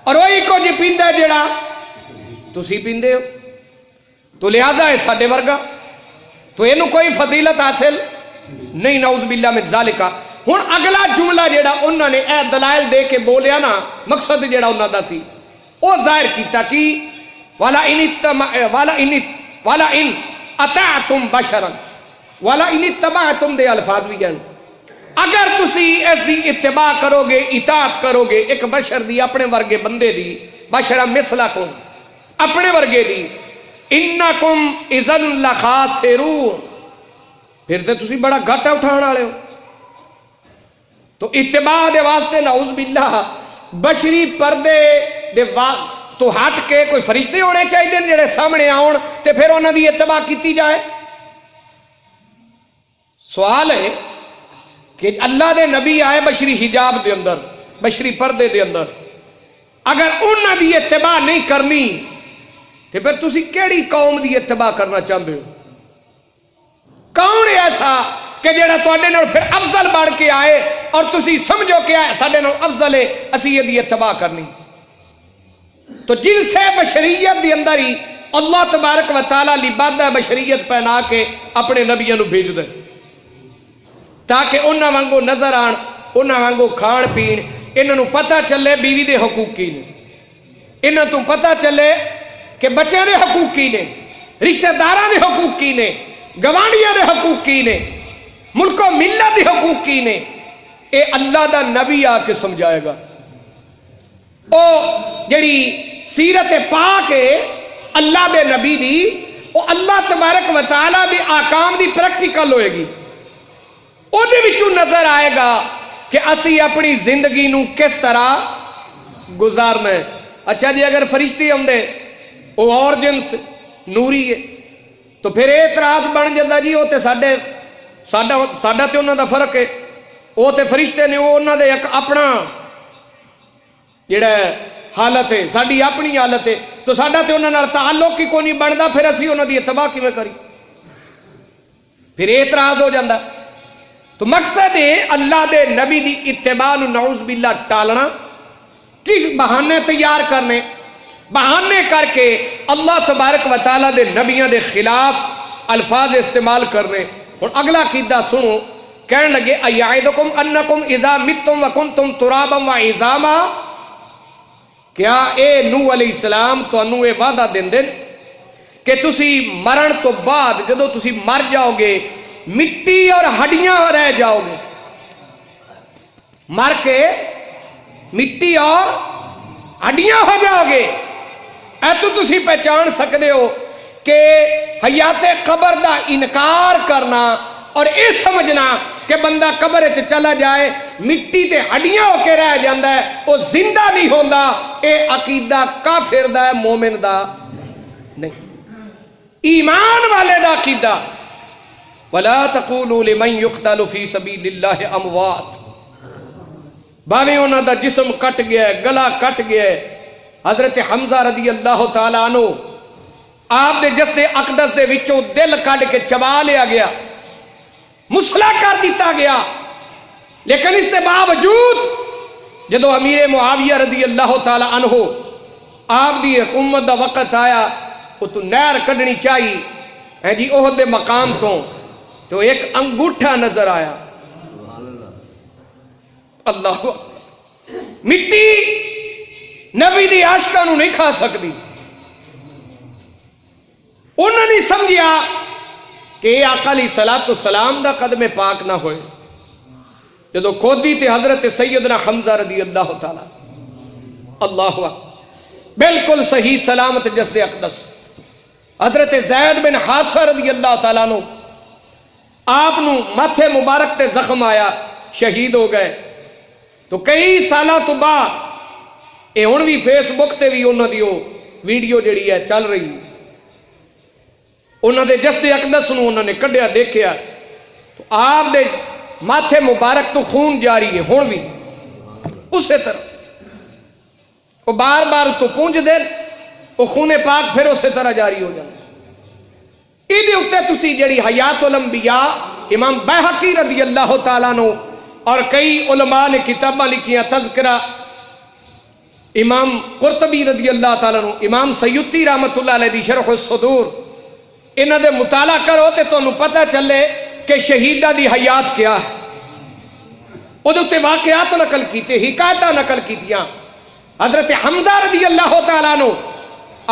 A: اور وہی کچھ پیندا ہے جڑا تسی پیندے ہو تو لہذا ہے ساڈے ورگا تو اینو کوئی فضیلت حاصل نہیں، نعوذ باللہ من ذالک۔ ہن اگلا جملہ جیڑا انہوں نے اے دلائل دے کے بولیا نا، مقصد جیڑا انہوں دا سی او ظاہر کیتا کہ والا ان اطعتم بشرا، والا ان اتبعتم دے الفاظ بھی جان، اگر تسی اس دی اتباع کرو گے، اطاعت کرو گے ایک بشر دی، اپنے ورگے بندے دی، بشرا مثلکم اپنے ورگے دی، انکم اذن لخاسرون، پھر تے تسی بڑا گھاٹا اٹھان والے ہو۔ تو اتباع دے واسطے نعوذ باللہ بشری پردے دے تو ہٹ کے کوئی فرشتے ہونے چاہیے جڑے سامنے آؤن تے پھر انہاں دی اتباع کیتی جائے۔ سوال ہے کہ اللہ دے نبی آئے بشری حجاب دے اندر، بشری پردے دے اندر، اگر انہاں دی اتباع نہیں کرنی تے پھر تسی کیڑی قوم دی اتباع کرنا چاہتے ہو؟ کون ہے ایسا کہ جڑا تواڈے نال پھر افضل بڑھ کے آئے اور تسی سمجھو کہ ساڈے نال افضل ہے، اسی یہ دی اتباع کرنی؟ تو جن سے بشریت دی اندر ہی اللہ تبارک و تعالی لبادہ بشریت پہنا کے اپنے نبیوں نو بھیج دے تاکہ انہاں وانگو نظر آن، انہاں وانگو کھان پین، انہاں نو پتہ چلے بیوی دے حقوق کی نے، انہاں تو پتہ چلے کہ بچے دے حقوق کی نے، رشتہ داراں دے حقوق کی نے، گوانڈیاں دے حقوق کی نے، ملک و ملت دے حقوق کی نے۔ اے اللہ دا نبی آ کے سمجھائے گا۔ او جڑی سیرت پاک ہے اللہ دے نبی دی، او اللہ تبارک و تعالی دے آکام دی پریکٹیکل ہوئے گی، او دے وچوں نظر آئے گا کہ اسی اپنی زندگی نو کس طرح گزارنا ہے۔ اچھا جی اگر فرشتے ہوندے او اور جنس نوری ہے تو پھر اعتراض بن جاتا جی وہ تے ساڈا تے انہاں دا فرق ہے، وہ تے فرشتے نے، وہ انہاں دے ایک اپنا جڑا حالت ہے، ساڈی اپنی حالت ہے، تو ساڈا تے انہاں نال تعلق ہی کوئی نہیں بندا، پھر اسی انہاں دی اتباع کیویں کری؟ پھر اعتراض ہو جاتا۔ تو مقصد ہے اللہ دے نبی دی اتباع نو نعوذ باللہ ٹالنا، کس بہانے تیار کرنے، بہانے کر کے اللہ تبارک و تعالیٰ دے نبیوں دے خلاف الفاظ استعمال کرنے۔ اور اگلا قیدہ سنو، کہنے لگے ایعدکم انکم اذا متم وکنتم ترابا وعظاما، کیا اے نوح علیہ السلام تو انو اے وعدہ دین دن کہ تسی مرن تو بعد جدو تسی مر جاؤ گے مٹی اور ہڈیاں رہ جاؤ گے، مر کے مٹی اور ہڈیاں ہو جاؤ گے، اے تو تسی پہچان سکتے ہو کہ حیات قبر دا انکار کرنا اور یہ سمجھنا کہ بندہ قبر چلا جائے مٹی تے ہڈیاں ہو کے رہ جاندہ ہے، وہ زندہ نہیں ہوندا، اے عقیدہ کافر دا ہے، مومن دا نہیں، ایمان والے دا عقیدہ۔ وَلَا تَقُولُوا لِمَنْ يُقْتَلُ فِي سَبِيلِ اللَّهِ أَمْوَاتٍ، باویں انہاں دا جسم کٹ گیا ہے، گلا کٹ گیا ہے، حضرت حمزہ رضی اللہ تعالیٰ عنہ آپ دے جسد اقدس دے وچوں دل کٹ کے چبا لیا گیا، مسلح کر دیتا گیا، لیکن اس کے باوجود جدو امیر معاویہ رضی اللہ تعالیٰ عنہ آپ دی حکومت دا وقت آیا، وہ تو نہر کڈنی چاہیے ہے جی احد دے مقام تو ایک انگوٹھا نظر آیا، اللہ مٹی نبی دی عاشقاں نو نہیں کھا سکتی، انہوں نے سمجھیا کہ یہ آقا علیہ السلام دا قدم پاک نہ ہوئے، جدو کھودی تے حضرت سیدنا حمزہ رضی اللہ تعالیٰ، اللہ بالکل صحیح سلامت جسد اقدس، حضرت زید بن حارثہ رضی اللہ تعالیٰ نو آپ نو ماتھے مبارک تے زخم آیا، شہید ہو گئے، تو کئی سالہ تو بعد اے ہن بھی فیس بک تے بھی انہاں دی ویڈیو جڑی ہے چل رہی، انہاں دے جسد اقدس نو انہاں نے کڈیا دیکھیا، تو آپ دے ماتھے مبارک تو خون جاری ہے ہن بھی اسی طرح، وہ بار بار تو پونج دے وہ خون پاک پھر اسی طرح جاری ہو جائے۔ ایدے اکتے تسی جڑی حیات الانبیاء امام بیہقی رضی اللہ تعالیٰ نو اور کئی علماء نے کتابہ لکھیاں تذکرہ امام قرطبی رضی اللہ تعالیٰ عنہ، امام سیوطی رحمت اللہ علیہ دی شرح الصدور، انہاں دے مطالعہ کرو تے تانوں پتہ چلے کہ شہیدہ دی حیات کیا ہے۔ ادھے تے واقعات نقل کیتے، حکایتاں نقل کیتیاں۔ حضرت حمزہ رضی اللہ تعالیٰ عنہ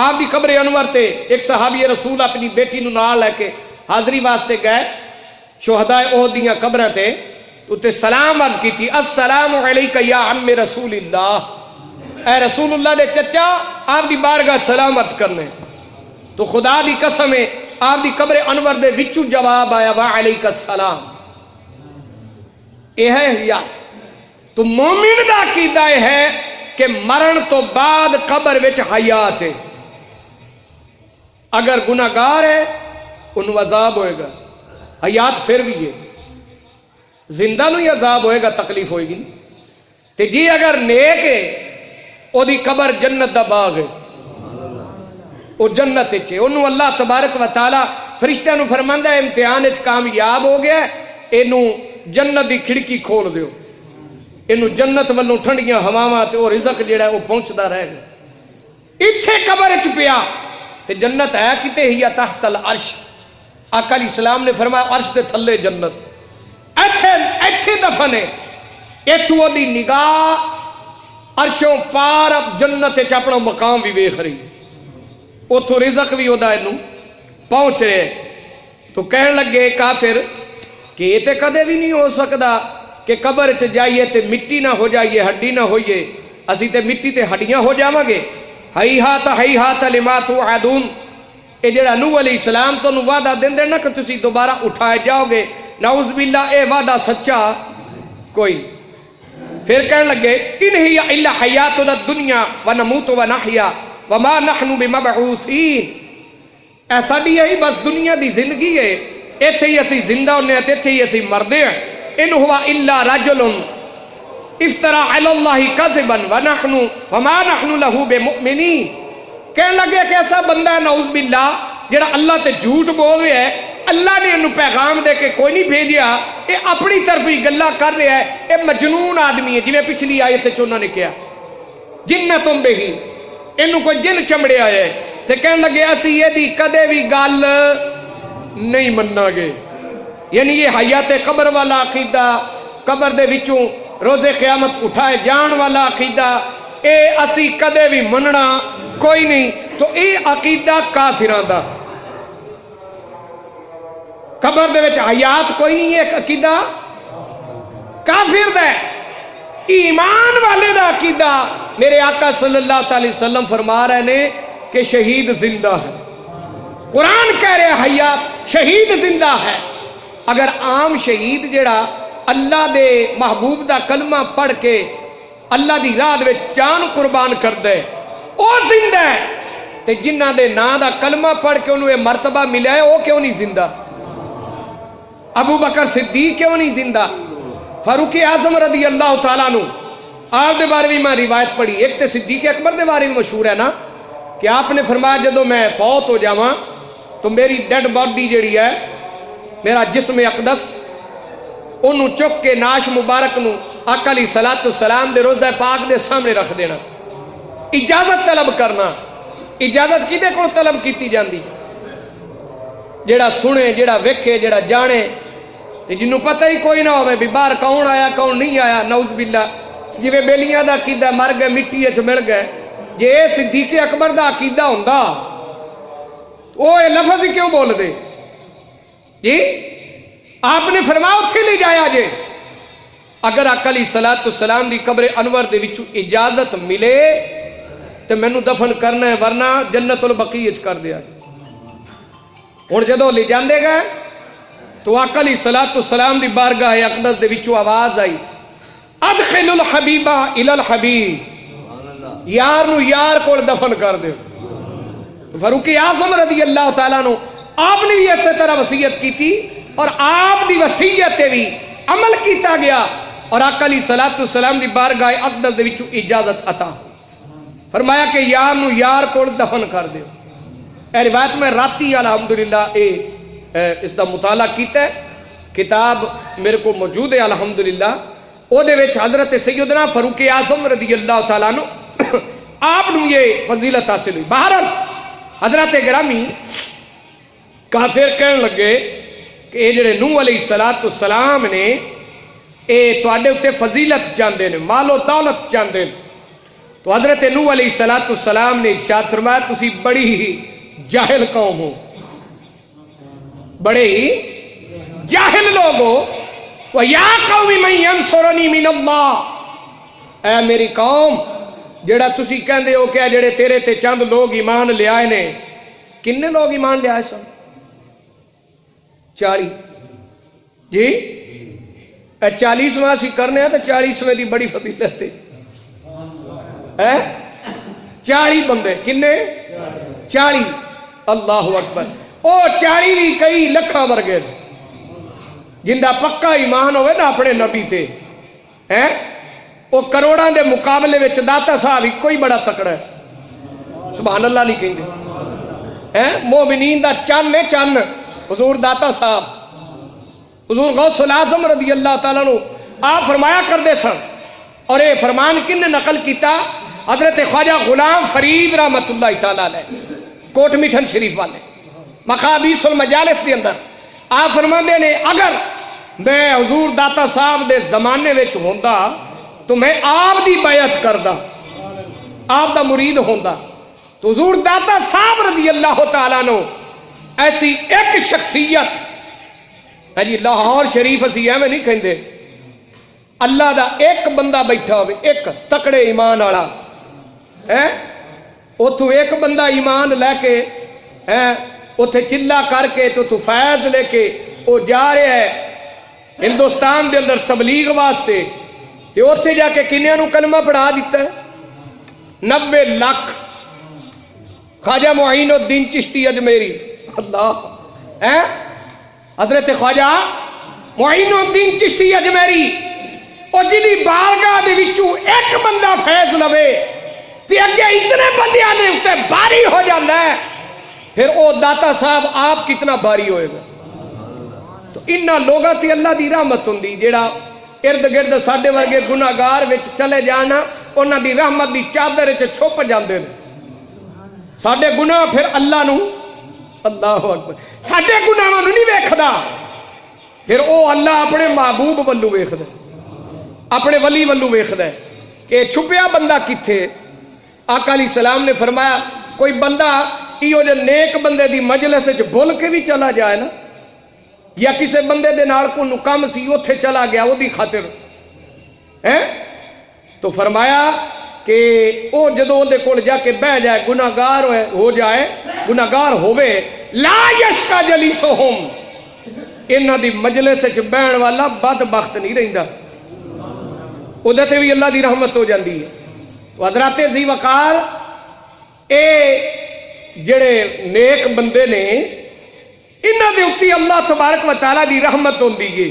A: آپ دی قبر انور تے ایک صحابی رسول اپنی بیٹی نو نال لے کے حاضری واسطے گئے شہداء احد دیاں قبراں تے، تے سلام عرض کیتی، السلام علیکہ یا عم رسول اللہ، اے رسول اللہ دے چچا آپ دی بارگاہ سلام عرض کرنے۔ تو خدا دی قسم ہے آپ دی قبر انور دے وچوں جواب آیا وعلیک السلام۔ یہ ہے حیات۔ تو مومن دا عقیدہ ہے کہ مرن تو بعد قبر وچ حیات ہے، اگر گناہگار ہے انہوں عذاب ہوئے گا، حیات پھر بھی ہے، زندہ نو ہی عذاب ہوئے گا، تکلیف ہوئے گی۔ تے جی اگر نیک ہے او دی قبر جنت دا باغ ہے، او جنت ہے، انہوں اللہ تبارک و تعالی فرشتہ نو فرماندا ہے امتحان وچ کامیاب ہو گیا ہے، اینو جنت دی کھڑکی کھول دیو، اینو جنت والوں ٹھنڈیاں ہواواں تے او رزق جڑا ہے او پہنچدا رہے گا۔ ایتھے قبر وچ پیا تے جنت ہے کتے ہی تحت العرش، آقا علیہ السلام نے فرمایا عرش دے تھلے جنت، ایتھے دفن ہے، ایتھوں دی نگاہ عرشوں پار اب جنت وچ اپنا مقام بھی ویکھ رہی، اوتھوں رزق بھی اودا اینو پہنچ رہے۔ تو کہن لگے کافر کہ یہ تے کدے بھی نہیں ہو سکدا کہ قبر چ جائیے تے مٹی نہ ہو جائیے، ہڈی نہ ہوئیے، اسی تے مٹی تے ہڈیاں ہو جاواں گے۔ ہیہات لما توعدون، اے جڑا نوح علیہ السلام تو وعدہ دیندے نا کہ تسی دوبارہ اٹھائے جاؤ گے، نعوذ باللہ اے وعدہ سچا کوئی۔ پھر کہنے لگے ان ہی الا حیاتنا الدنیا ونموت ونحیا وما نحن بمبعوثین، اے ساڈی ہے بس دنیا دی زندگی ہے، ایتھے ہی اسی زندہ ہونے ہیں، ایتھے ہی اسی مردے ہیں۔ ان ہوا الا رجل افترا علی اللہ کذبا وما نحن له بمؤمنین، کہنے لگے کہ ایسا بندہ ہے نعوذ باللہ جڑا اللہ تے جھوٹ بول رہا ہے، اللہ نے انہوں پیغام دے کے کوئی نہیں بھیجیا، اے اپنی طرف ہی گلہ کر رہا ہے، اے مجنون آدمی ہے، جنہیں پچھلی آیت چونہ نے کیا جنتم بہی، انہوں کوئی جن چمڑے آئے ہیں۔ تے کہنے لگے اسی یہ دی کدے بھی گال نہیں مننا گے، یعنی یہ حیات قبر والا عقیدہ، قبر دے وچوں روز قیامت اٹھائے جان والا عقیدہ، اے اسی کدے بھی مننا کوئی نہیں۔ تو اے عقیدہ کافراں دا، قبر دے وچ حیات کوئی نہیں، ایک عقیدہ کافر دا ہے۔ ایمان والے دا عقیدہ میرے آقا صلی اللہ علیہ وسلم فرما رہے نے کہ شہید زندہ ہے، قرآن کہہ رہے حیات، شہید زندہ ہے۔ اگر عام شہید جڑا اللہ دے محبوب دا کلمہ پڑھ کے اللہ دی راہ دے جان قربان کر دے او زندہ ہے، تے جنہ دے نا دا کلمہ پڑھ کے انہوں یہ مرتبہ ملا ہے او کیوں نہیں زندہ؟ ابو بکر صدیق کیوں نہیں زندہ؟ فاروق اعظم رضی اللہ تعالیٰ عنہ، آپ دے بارے بھی میں روایت پڑھی، ایک تے صدیق اکبر دے بارے بھی مشہور ہے نا کہ آپ نے فرمایا جدو میں فوت ہو جاواں تو میری ڈیڈ باڈی جڑی ہے، میرا جسم اقدس، انہوں چک کے ناش مبارک نو آقا علیہ السلام دے روزہ پاک دے سامنے رکھ دینا، اجازت طلب کرنا۔ اجازت کدے کو طلب کیتی جاندی؟ جڑا سنے، جڑا ویکھے، جڑا جانے، تے جنوں پتہ ہی کوئی نہ ہوئے بھی باہر کون آیا کون نہیں آیا، نعوذ باللہ جویں بیلیاں دا عقیدہ مر گئے مٹی وچ مل گئے، جے اے صدیق اکبر دا عقیدہ ہوندا او اے لفظ ہی کیوں بول دے؟ جی آپ نے فرمایا اتھے لے جایا جے، اگر آقا علیہ السلام دی قبر انور دے وچوں اجازت ملے تو مینوں دفن کرنا ہے، ورنہ جنت البقیع وچ کر دیا۔ ہن جدوں لے جاندے گئے تو آقا علیہ السلام دی بارگاہ اقدس دے وچوں آواز آئی، ادخل الحبیبہ الی الحبیب، یار نو یار کول دفن کر دے۔ فاروق اعظم رضی اللہ تعالیٰ عنہ آپ نے بھی اسی طرح وصیت کی تھی، اور آپ دی وصیت بھی عمل کیتا گیا، اور آقا علیہ السلام دی بارگاہ اقدس دے وچوں اجازت عطا فرمایا کہ یار نو یار کول دفن کر دیو۔ اے روایت میں راتی الحمدللہ اس دا مطالعہ کیتا ہے، کتاب میرے کو موجود ہے الحمدللہ، او دے وچ حضرت سیدنا فاروق اعظم رضی اللہ تعالیٰ عنہ آپ نے یہ فضیلت حاصل ہوئی. بہرحال حضرت گرامی کافر کہنے لگے کہ یہ جڑے نوح علیہ السلام نے یہ تواڈے اتنے فضیلت چاہتے ہیں، مال و دولت چاہتے ہیں. تو حضرت نوح علیہ السلام نے ارشاد فرمایا تسی بڑی ہی جاہل قوم ہو، بڑے ہی جاہل لوگ ہو. وَيَا قَوْمِ مَنْ يَنْصُرُنِي مِنَ اللَّهِ، اے میری قوم جڑا تسی کہندے ہو کہ جڑے تیرے تے چند لوگ ایمان لے آئے نے، کنے لوگ ایمان لے آئے سن؟ 40. جی 40واں اسی کرنے ہیں تو 40ویں دی بڑی فضیلت ہے. 40 بندے کنے 40. اللہ اکبر. او 40 بھی کئی لکھاں ورگے جندا پکا ایمان ہوئے نا اپنے نبی تے ہیں، وہ کروڑاں دے مقابلے وچ داتا صاحب ہی کوئی بڑا تکڑا ہے. سبحان اللہ نہیں کہیں ہیں. مومنین دا چن ہے چن حضور داتا صاحب، حضور غوث العظم رضی اللہ تعالیٰ عنہ آپ فرمایا کردے سن. اور یہ فرمان کن نے نقل کیتا؟ حضرت خواجہ غلام فرید رحمت اللہ تعالیٰ علیہ، کوٹ میٹھن شریف والے، مقابیس المجالس دے اندر آپ فرماندے نے اگر میں حضور داتا صاحب دے زمانے وچ ہوندا تو میں آپ دی بیعت کردا، آپ دا مرید ہوندا. تو حضور داتا صاحب رضی اللہ تعالیٰ عنہ ایسی ایک شخصیت ہے جی. لاہور شریف اسی ایویں نہیں کہندے، اللہ دا ایک بندہ بیٹھا ہوئے، ایک تکڑے ایمان والا ہے، اتھو ایک بندہ ایمان لے کے ہے اتھے چلا کر کے تو فیض لے کے وہ جا رہے ہے ہندوستان دے اندر تبلیغ واسطے، تے اتھے جا کے کنیاں نو کلمہ پڑھا دیتا ہے 90 لاکھ. خواجہ معین الدین چشتی اجمیری، اللہ ہے حضرت خواجہ معین الدین چشتی اجمیری، اور جنہی بارگاہ دے وچوں ایک بندہ فیض لوے تے اگے اتنے بندیاں دے اتے باری ہو جاندہ ہے، پھر او داتا صاحب آپ کتنا باری ہوئے گا. تو انہاں لوگاں تے اللہ دی رحمت ہوندی جیڑا ارد گرد ساڈے ورگے گناہگار وچ چلے جانا، انہاں دی رحمت دی چادر وچ چھپ جاندے نے. ساڈے گناہ پھر اللہ نو، اللہ اکبر، ساڈے گناہاں نو نہیں ویکھدا، پھر او اللہ اپنے محبوب ولو ویکھدا، اپنے ولی ولو ویکھدا ہے کہ چھپیا بندہ کتھے. آقا علیہ السلام نے فرمایا کوئی بندہ ایو جو نیک بندے دی مجلس وچ بھول کے بھی چلا جائے نا، یا کسے بندے دے نال کو کم سی اوتھے چلا گیا وہ دی خاطر ہیں، تو فرمایا کہ او جدو دے کول جا کے بہ جائے گناہگار ہو جائے، گناہگار ہوئے، لا یشکا جلیسہم، انہاں دی مجلس وچ بہن والا بدبخت نہیں رہندا، ادھر تے بھی اللہ دی رحمت ہو جاندی ہے. حضرات ذی وقار اے جڑے نیک بندے نے انہاں دے اُتی اللہ تبارک و تعالیٰ دی رحمت ہوندی ہے.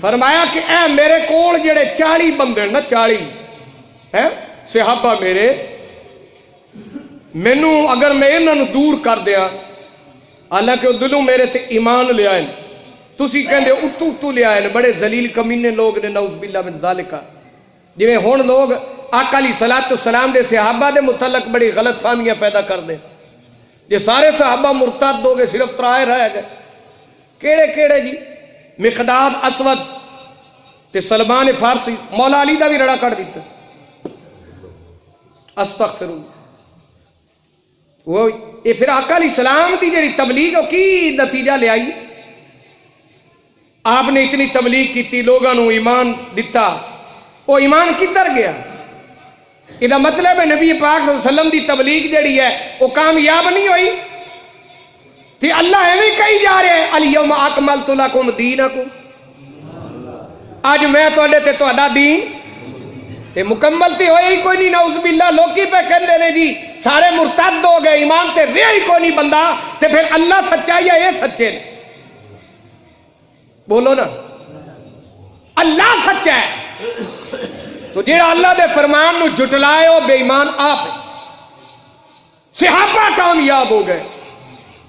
A: فرمایا کہ اے میرے کول جڑے 40 بندے نا 40 ہیں صحابہ میرے، مینوں اگر میں انہاں نوں دور کر دیاں، حالانکہ وہ دلوں میرے تے ایمان لے آئے، تسی کہندے اتو لے آئے، بڑے ذلیل کمینے لوگ نے، نعوذ باللہ من ذالکہ. جویں ہن لوگ آقا علیہ السلام دے صحابہ دے متعلق بڑی غلط فہمیاں پیدا کر دیں، یہ سارے صحابہ مرتد ہو گئے، صرف 3 رہ گئے. کیڑے کیڑے جی؟ مقداد اسود تے سلمان فارسی، مولا علی دا بھی رڑا کٹ دیتا. استغفراللہ. وہ یہ پھر آقا علیہ السلام دی جڑی تبلیغ کی نتیجہ لے آئی؟ آپ نے اتنی تبلیغ کی، لوگوں نو ایمان دیتا، وہ ایمان کدھر گیا؟ یہ مطلب ہے نبی پاک صلی اللہ علیہ وسلم دی تبلیغ جڑی ہے وہ کامیاب نہیں ہوئی؟ تے اللہ ایویں کہی جا رہے ہیں الیوم اکملت لکم دینکم، آج میں تواڈے تے تہاڈا دین تے مکمل تے ہوئے ہی کوئی نہیں. نعوذ باللہ. لوکی پہ کہندے نے جی سارے مرتد ہو گئے، ایمان تے رہا ہی کوئی نہیں بندہ، تے پھر اللہ سچا یا یہ سچے نے؟ بولو نا، اللہ سچا ہے تو جیڑا اللہ دے فرمان نو جھٹلائے وہ بے ایمان آپ ہے. صحابہ کامیاب ہو گئے،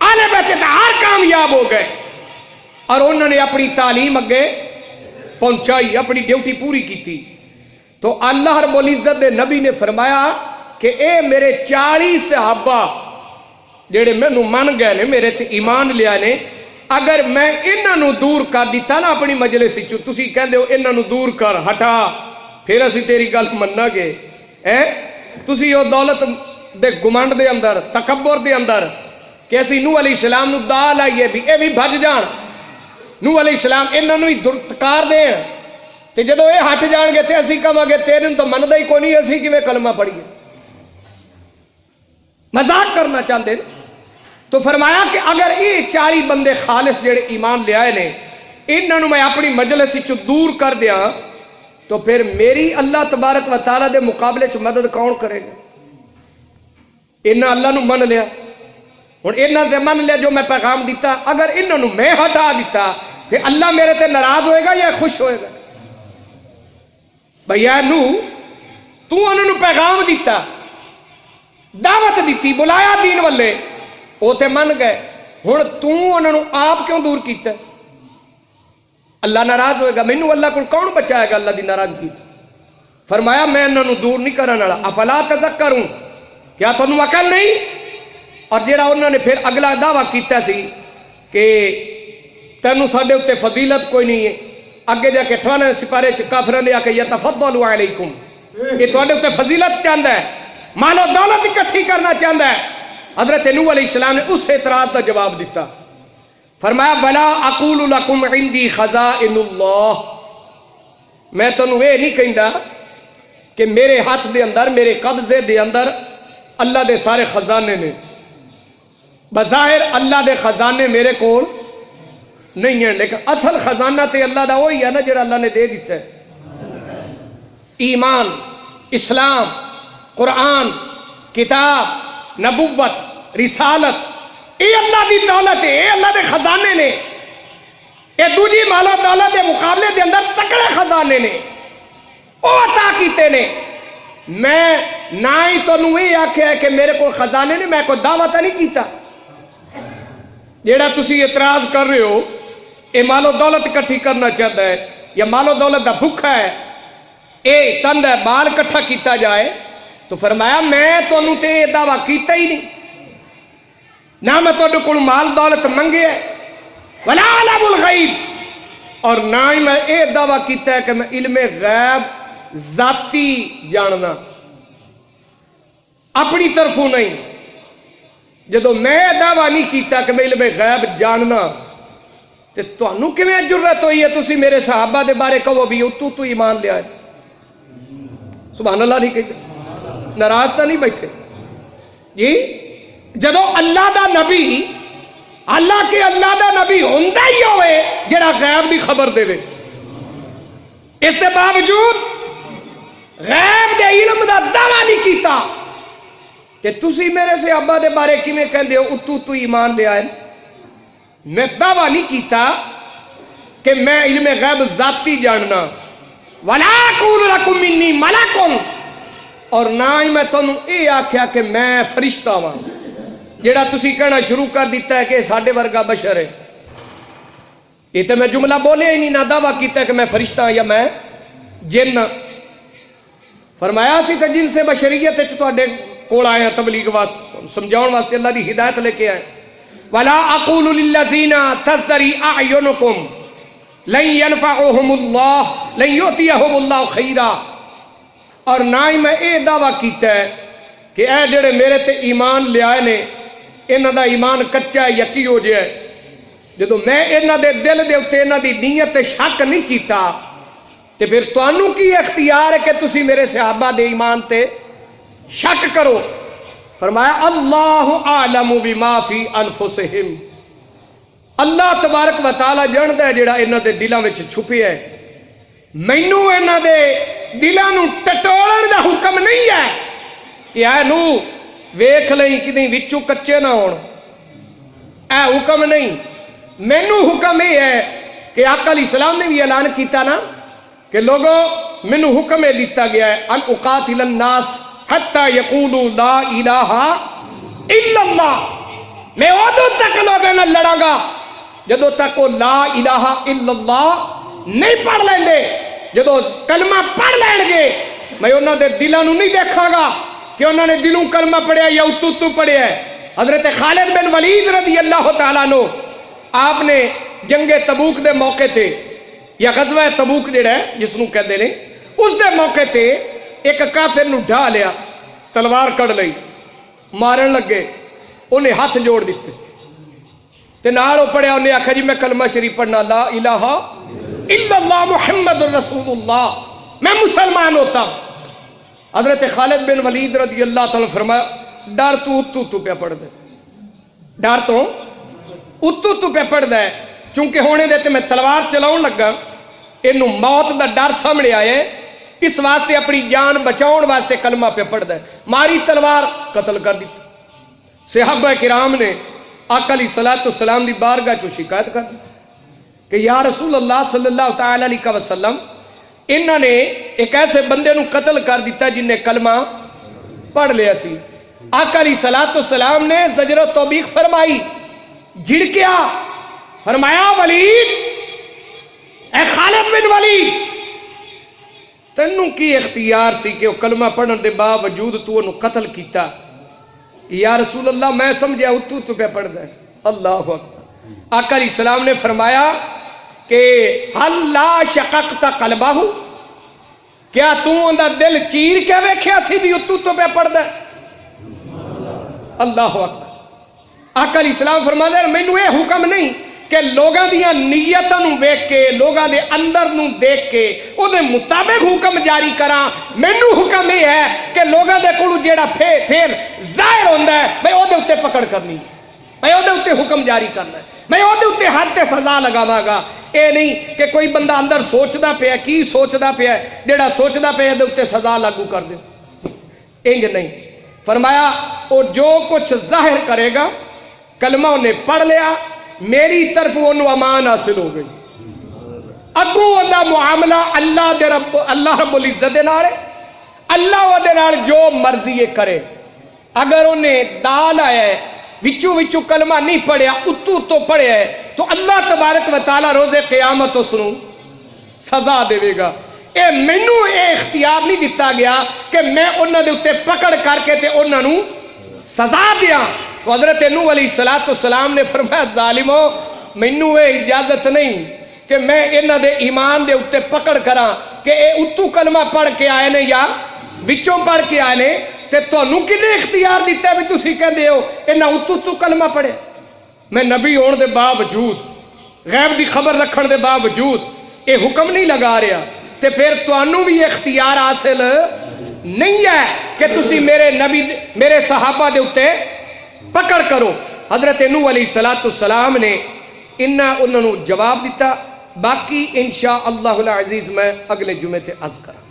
A: آل بیت اطہار کامیاب ہو گئے، اور انہوں نے اپنی تعلیم اگے پہنچائی، اپنی ڈیوٹی پوری کی تھی. تو اللہ رب العزت دے نبی نے فرمایا کہ اے میرے 40 صحابہ جڑے مینوں من گئے نے میرے تے ایمان لیا نے اگر میں انہاں نو دور کر دیتا نا اپنی مجلس وچوں تسی کہندے ہو انہاں نو دور کر ہٹا پھر اسی تیری گل مننا گے تسی او دولت دے گمنڈ دے اندر تکبر دے اندر کہ اسی نوح علیہ السلام نو دا لائیے بھی اے بھی بھج جان نوح علیہ السلام انہاں نو ہی درتکار دین تے جدو اے ہٹ جان گے تے اسی کہاں گے تیرے تو مندا ہی کوئی نہیں اسی کیویں کلمہ پڑھیے مذاق کرنا چاہتے ہیں تو فرمایا کہ اگر یہ 40 بندے خالص جڑے ایمان لے آئے نے انہاں نو میں اپنی مجلس وچ دور کر دیاں تو پھر میری اللہ تبارک و تعالی دے مقابلے چ مدد کون کرے گا انہاں اللہ نو من لیا ہن انہاں تے من لیا جو میں پیغام دیتا اگر انہاں نو میں ہٹا دیتا تے اللہ میرے تے ناراض ہوئے گا یا خوش ہوئے گا بھیا نو تو انہاں نو پیغام دیتا دعوت دیتی بلایا دین والے وہ تے من گئے ہن تو انہاں نو آپ کیوں دور کیتا اللہ ناراض ہوئے گا مینوں اللہ کو کون بچائے گا اللہ دی ناراضگی فرمایا میں انہاں نو دور نہیں کرن والا افلا تذکرون کیا تانوں عقل نہیں اور جڑا انہوں نے پھر اگلا دعویٰ کیتا سی کہ تینوں ساڈے اوتے فضیلت کوئی نہیں ہے اگے جا کے 98 سپارے چ کافراں نے آ کے یتفضل علیکم یہ تواڈے اوتے فضیلت چاہندا ہے مال و دولت اکٹھی کرنا چاہتا ہے حضرت نوح علیہ السلام نے اس اعتراض کا جواب دیتا فرمایا ولا اقول لکم عندی خزائن اللہ میں تنوں یہ نہیں کہندا کہ میرے ہاتھ دے اندر میرے قبضے دے اندر اللہ دے سارے خزانے نے بظاہر اللہ دے خزانے میرے کول نہیں ہیں لیکن اصل خزانہ تے اللہ دا وہی ہے نا جڑا اللہ نے دے دیتا ہے ایمان اسلام قرآن کتاب نبوت رسالت اے اللہ دی دولت ہے اے اللہ دے خزانے نے اے دوجی مالا دولت دے مقابلے دے اندر تکڑے خزانے نے او عطا کیتے نے میں نہ ہی تو نوی آکھیا ہے کہ میرے کو خزانے نے میں کوئی دعوت نہیں کیتا جیڑا تسی اعتراض کر رہے ہو اے مال و دولت اکٹھی کرنا چاہتا ہے یا مال و دولت دا بھکھا ہے اے چند ہے بال اکٹھا کیتا جائے تو فرمایا میں تو انہوں تے دعویٰ کیتا ہی نہیں نہ میں تو انہوں کو مال دولت منگے ہے ولا علم الغیب اور نہ ہی میں اے دعویٰ کیتا ہے کہ میں علم غیب ذاتی جاننا اپنی طرفوں نہیں جدو میں دعویٰ نہیں کیتا کہ میں علم غیب جاننا تے تو انہوں کی میں جرت ہوئی ہے تسی میرے صحابہ دے بارے کہو بھی تو ایمان لیا ہے سبحان اللہ نہیں کہتے ناراض تو نہیں بیٹھے جی جدو اللہ دا نبی اللہ کے اللہ دا نبی ہوندہ ہی ہوئے جڑا غیب دی خبر دے وے اس کے باوجود غیب دے علم دا دعویٰ نہیں کیتا کہ تسی میرے سے ابا دے بارے کی میں کہہ دے ہو تو ایمان لے آئے میں دعویٰ نہیں کیتا کہ میں علم غیب ذاتی جاننا وَلَا أَقُولُ لَكُمْ مِنِّي مَلَكٌ اور نہ ہی میں تنوں اے آکھیا کہ میں فرشتہ ہاں جیڑا تسی کہنا شروع کر دیتا ہے کہ ساڈے ورگا بشر ہے یہ تو میں جملہ بولے ہی نہیں نہ دعویٰ کیتا ہے کہ میں فرشتہ ہوں یا میں جن فرمایا سی تے جن سے بشریت تواڈے کول آئے ہیں تبلیغ واسطے سمجھاؤن واسطے اللہ دی ہدایت لے کے آئے وَلَا أَقُولُ لِلَّذِينَ تَزْدَرِي أَعْيُنُكُمْ لَن يَنْفَعُهُمُ اللَّهُ لَن يُؤْتِيَهُمُ اللَّهُ خَيْرًا اور نہ ہی میں اے دعویٰ کیتا ہے کہ اے جڑے میرے تے ایمان لے آئے نے انہاں دا ایمان کچا ہے یقی ہو جائے جدو میں انہاں دے دل دے اوتے انہاں دی نیت تے شک نہیں کیتا تے پھر تانوں کی اختیار ہے کہ تسی میرے صحابہ دے ایمان تے شک کرو فرمایا اللہ اعلم بما فی انفسہم اللہ تبارک و تعالی جاندا ہے جڑا انہاں دے دلاں وچ چھپیا ہے مینوں انہاں دے دلاں نوں ٹٹولن دا حکم نہیں ہے کہ اے نو ویکھ لئی کدی وچوں کچے نہ ہون اے حکم نہیں مینوں حکم یہ ہے کہ آقا علیہ السلام نے بھی اعلان کیتا نا کہ لوگوں مینوں حکم یہ دیتا گیا ہے ان اقاتل الناس حتی یقولوا لا الہ الا اللہ میں ادو تک لوگوں نے لڑا گا جدو تک وہ لا الہ الا اللہ نہیں پڑھ لیں گے جدو کلمہ پڑھ لیں گے میں انہوں دے دلوں نہیں دیکھا گا کہ انہوں نے دلوں کلمہ پڑھیا یا اتو پڑھیا ہے۔ حضرت خالد بن ولید رضی اللہ تعالیٰ عنہ آپ نے جنگ تبوک دے موقع تے یا غزوہ تبوک جڑا ہے جس نوں کہندے نے اس دے موقع تے ایک کافر نوں ڈھا لیا، تلوار کڑ لئی، مارن لگے، انہیں ہاتھ جوڑ دیتے تے نال او پڑھیا، انہیں آکھا جی میں کلمہ شریف پڑھنا لا الہ الا اللہ محمد رسول اللہ، میں مسلمان ہوتا ہوں۔ حضرت خالد بن ولید رضی اللہ تعالیٰ فرمایا ڈر تو اتو پہ پڑھ دے، ڈر تو اتو پہ پڑھ دے، چونکہ ہونے دیتے میں تلوار چلاؤں لگا، انہوں موت دا ڈر سامنے آئے، اس واسطے اپنی جان بچاؤن واسطے کلمہ پہ پڑھ دے، ماری تلوار قتل کر دیتا۔ صحابہ کرام نے آقا علیہ السلام دی بارگاہ چو شکایت کر دی کہ یا رسول اللہ صلی اللہ تعالی علیہ وسلم انہوں نے ایک ایسے بندے نو قتل کر دیتا جن نے کلمہ پڑھ لیا سی۔ آقا علیہ السلام نے زجر و توبیخ فرمائی، جھڑکیا، فرمایا ولید، اے خالد بن ولید، تنوں کی اختیار سی کہ وہ کلمہ پڑھن دے باوجود تو انہوں قتل کیتا؟ یا رسول اللہ میں سمجھا اتو پہ پڑھ دے۔ اللہ اکبر۔ آقا علیہ السلام نے فرمایا کہ حل لا شققت قلبہ، کیا تم اندر دل چیر کے ویکھیا سی بھی اتو پہ پڑھ دے؟ اللہ اکبر۔ آقا علیہ السلام فرما دے مینوں یہ حکم نہیں کہ لوگاں دیاں نیتاں نوں ویکھ کے لوگاں دے اندر نوں دیکھ کے او دے مطابق حکم جاری کراں، مینوں حکم یہ ہے کہ لوگاں دے کولوں جیڑا فعل ظاہر ہوندا ہے میں او دے اوتے پکڑ کرنی، میں او دے اوتے حکم جاری کرنا ہے، میں او دے اوتے حد تے سزا لگاواں گا۔ اے نہیں کہ کوئی بندہ اندر سوچدا پیا کی سوچدا پیا جیڑا سوچدا پیا دے اوتے سزا لاگو کر دے، انج نہیں۔ فرمایا او جو کچھ ظاہر کرے گا کلمہ انہیں پڑھ لیا، میری طرف انہوں امان حاصل ہو گئی، اگوں اللہ معاملہ اللہ رب العزت دے نال، اللہ وہ دے نال جو مرضی کرے۔ اگر انہیں دال آیا ہے وچوں کلمہ نہیں پڑھیا اتو پڑھیا ہے تو اللہ تبارک و تعالی روز قیامت اس نوں سزا دے گا۔ اے مینوں اے اختیار نہیں دیتا گیا کہ میں انہاں دے اوتے پکڑ کر کے تے انہاں نوں سزا دیاں۔ تو حضرت نوح علیہ السلام نے فرمایا ظالمو مینوں اے اجازت نہیں کہ میں انہاں دے ایمان دے اوتے پکڑ کراں کہ اے اتو کلمہ پڑھ کے آئے نے یا وچوں پڑھ کے آئے نے، تے تانوں کنے اختیار دیتا ہے بھی تسی کہندے ہو انہاں اتو کلمہ پڑھے؟ میں نبی ہون دے باوجود غیب دی خبر رکھن دے باوجود اے حکم نہیں لگا رہا، تے پھر تانوں بھی اختیار حاصل نہیں ہے کہ تسی میرے نبی میرے صحابہ دے اوتے پکڑ کرو۔ حضرت نوح علیہ السلام نے انہوں نے جواب دیتا، باقی انشاءاللہ العزیز میں اگلے جمعے تے عرض کروں۔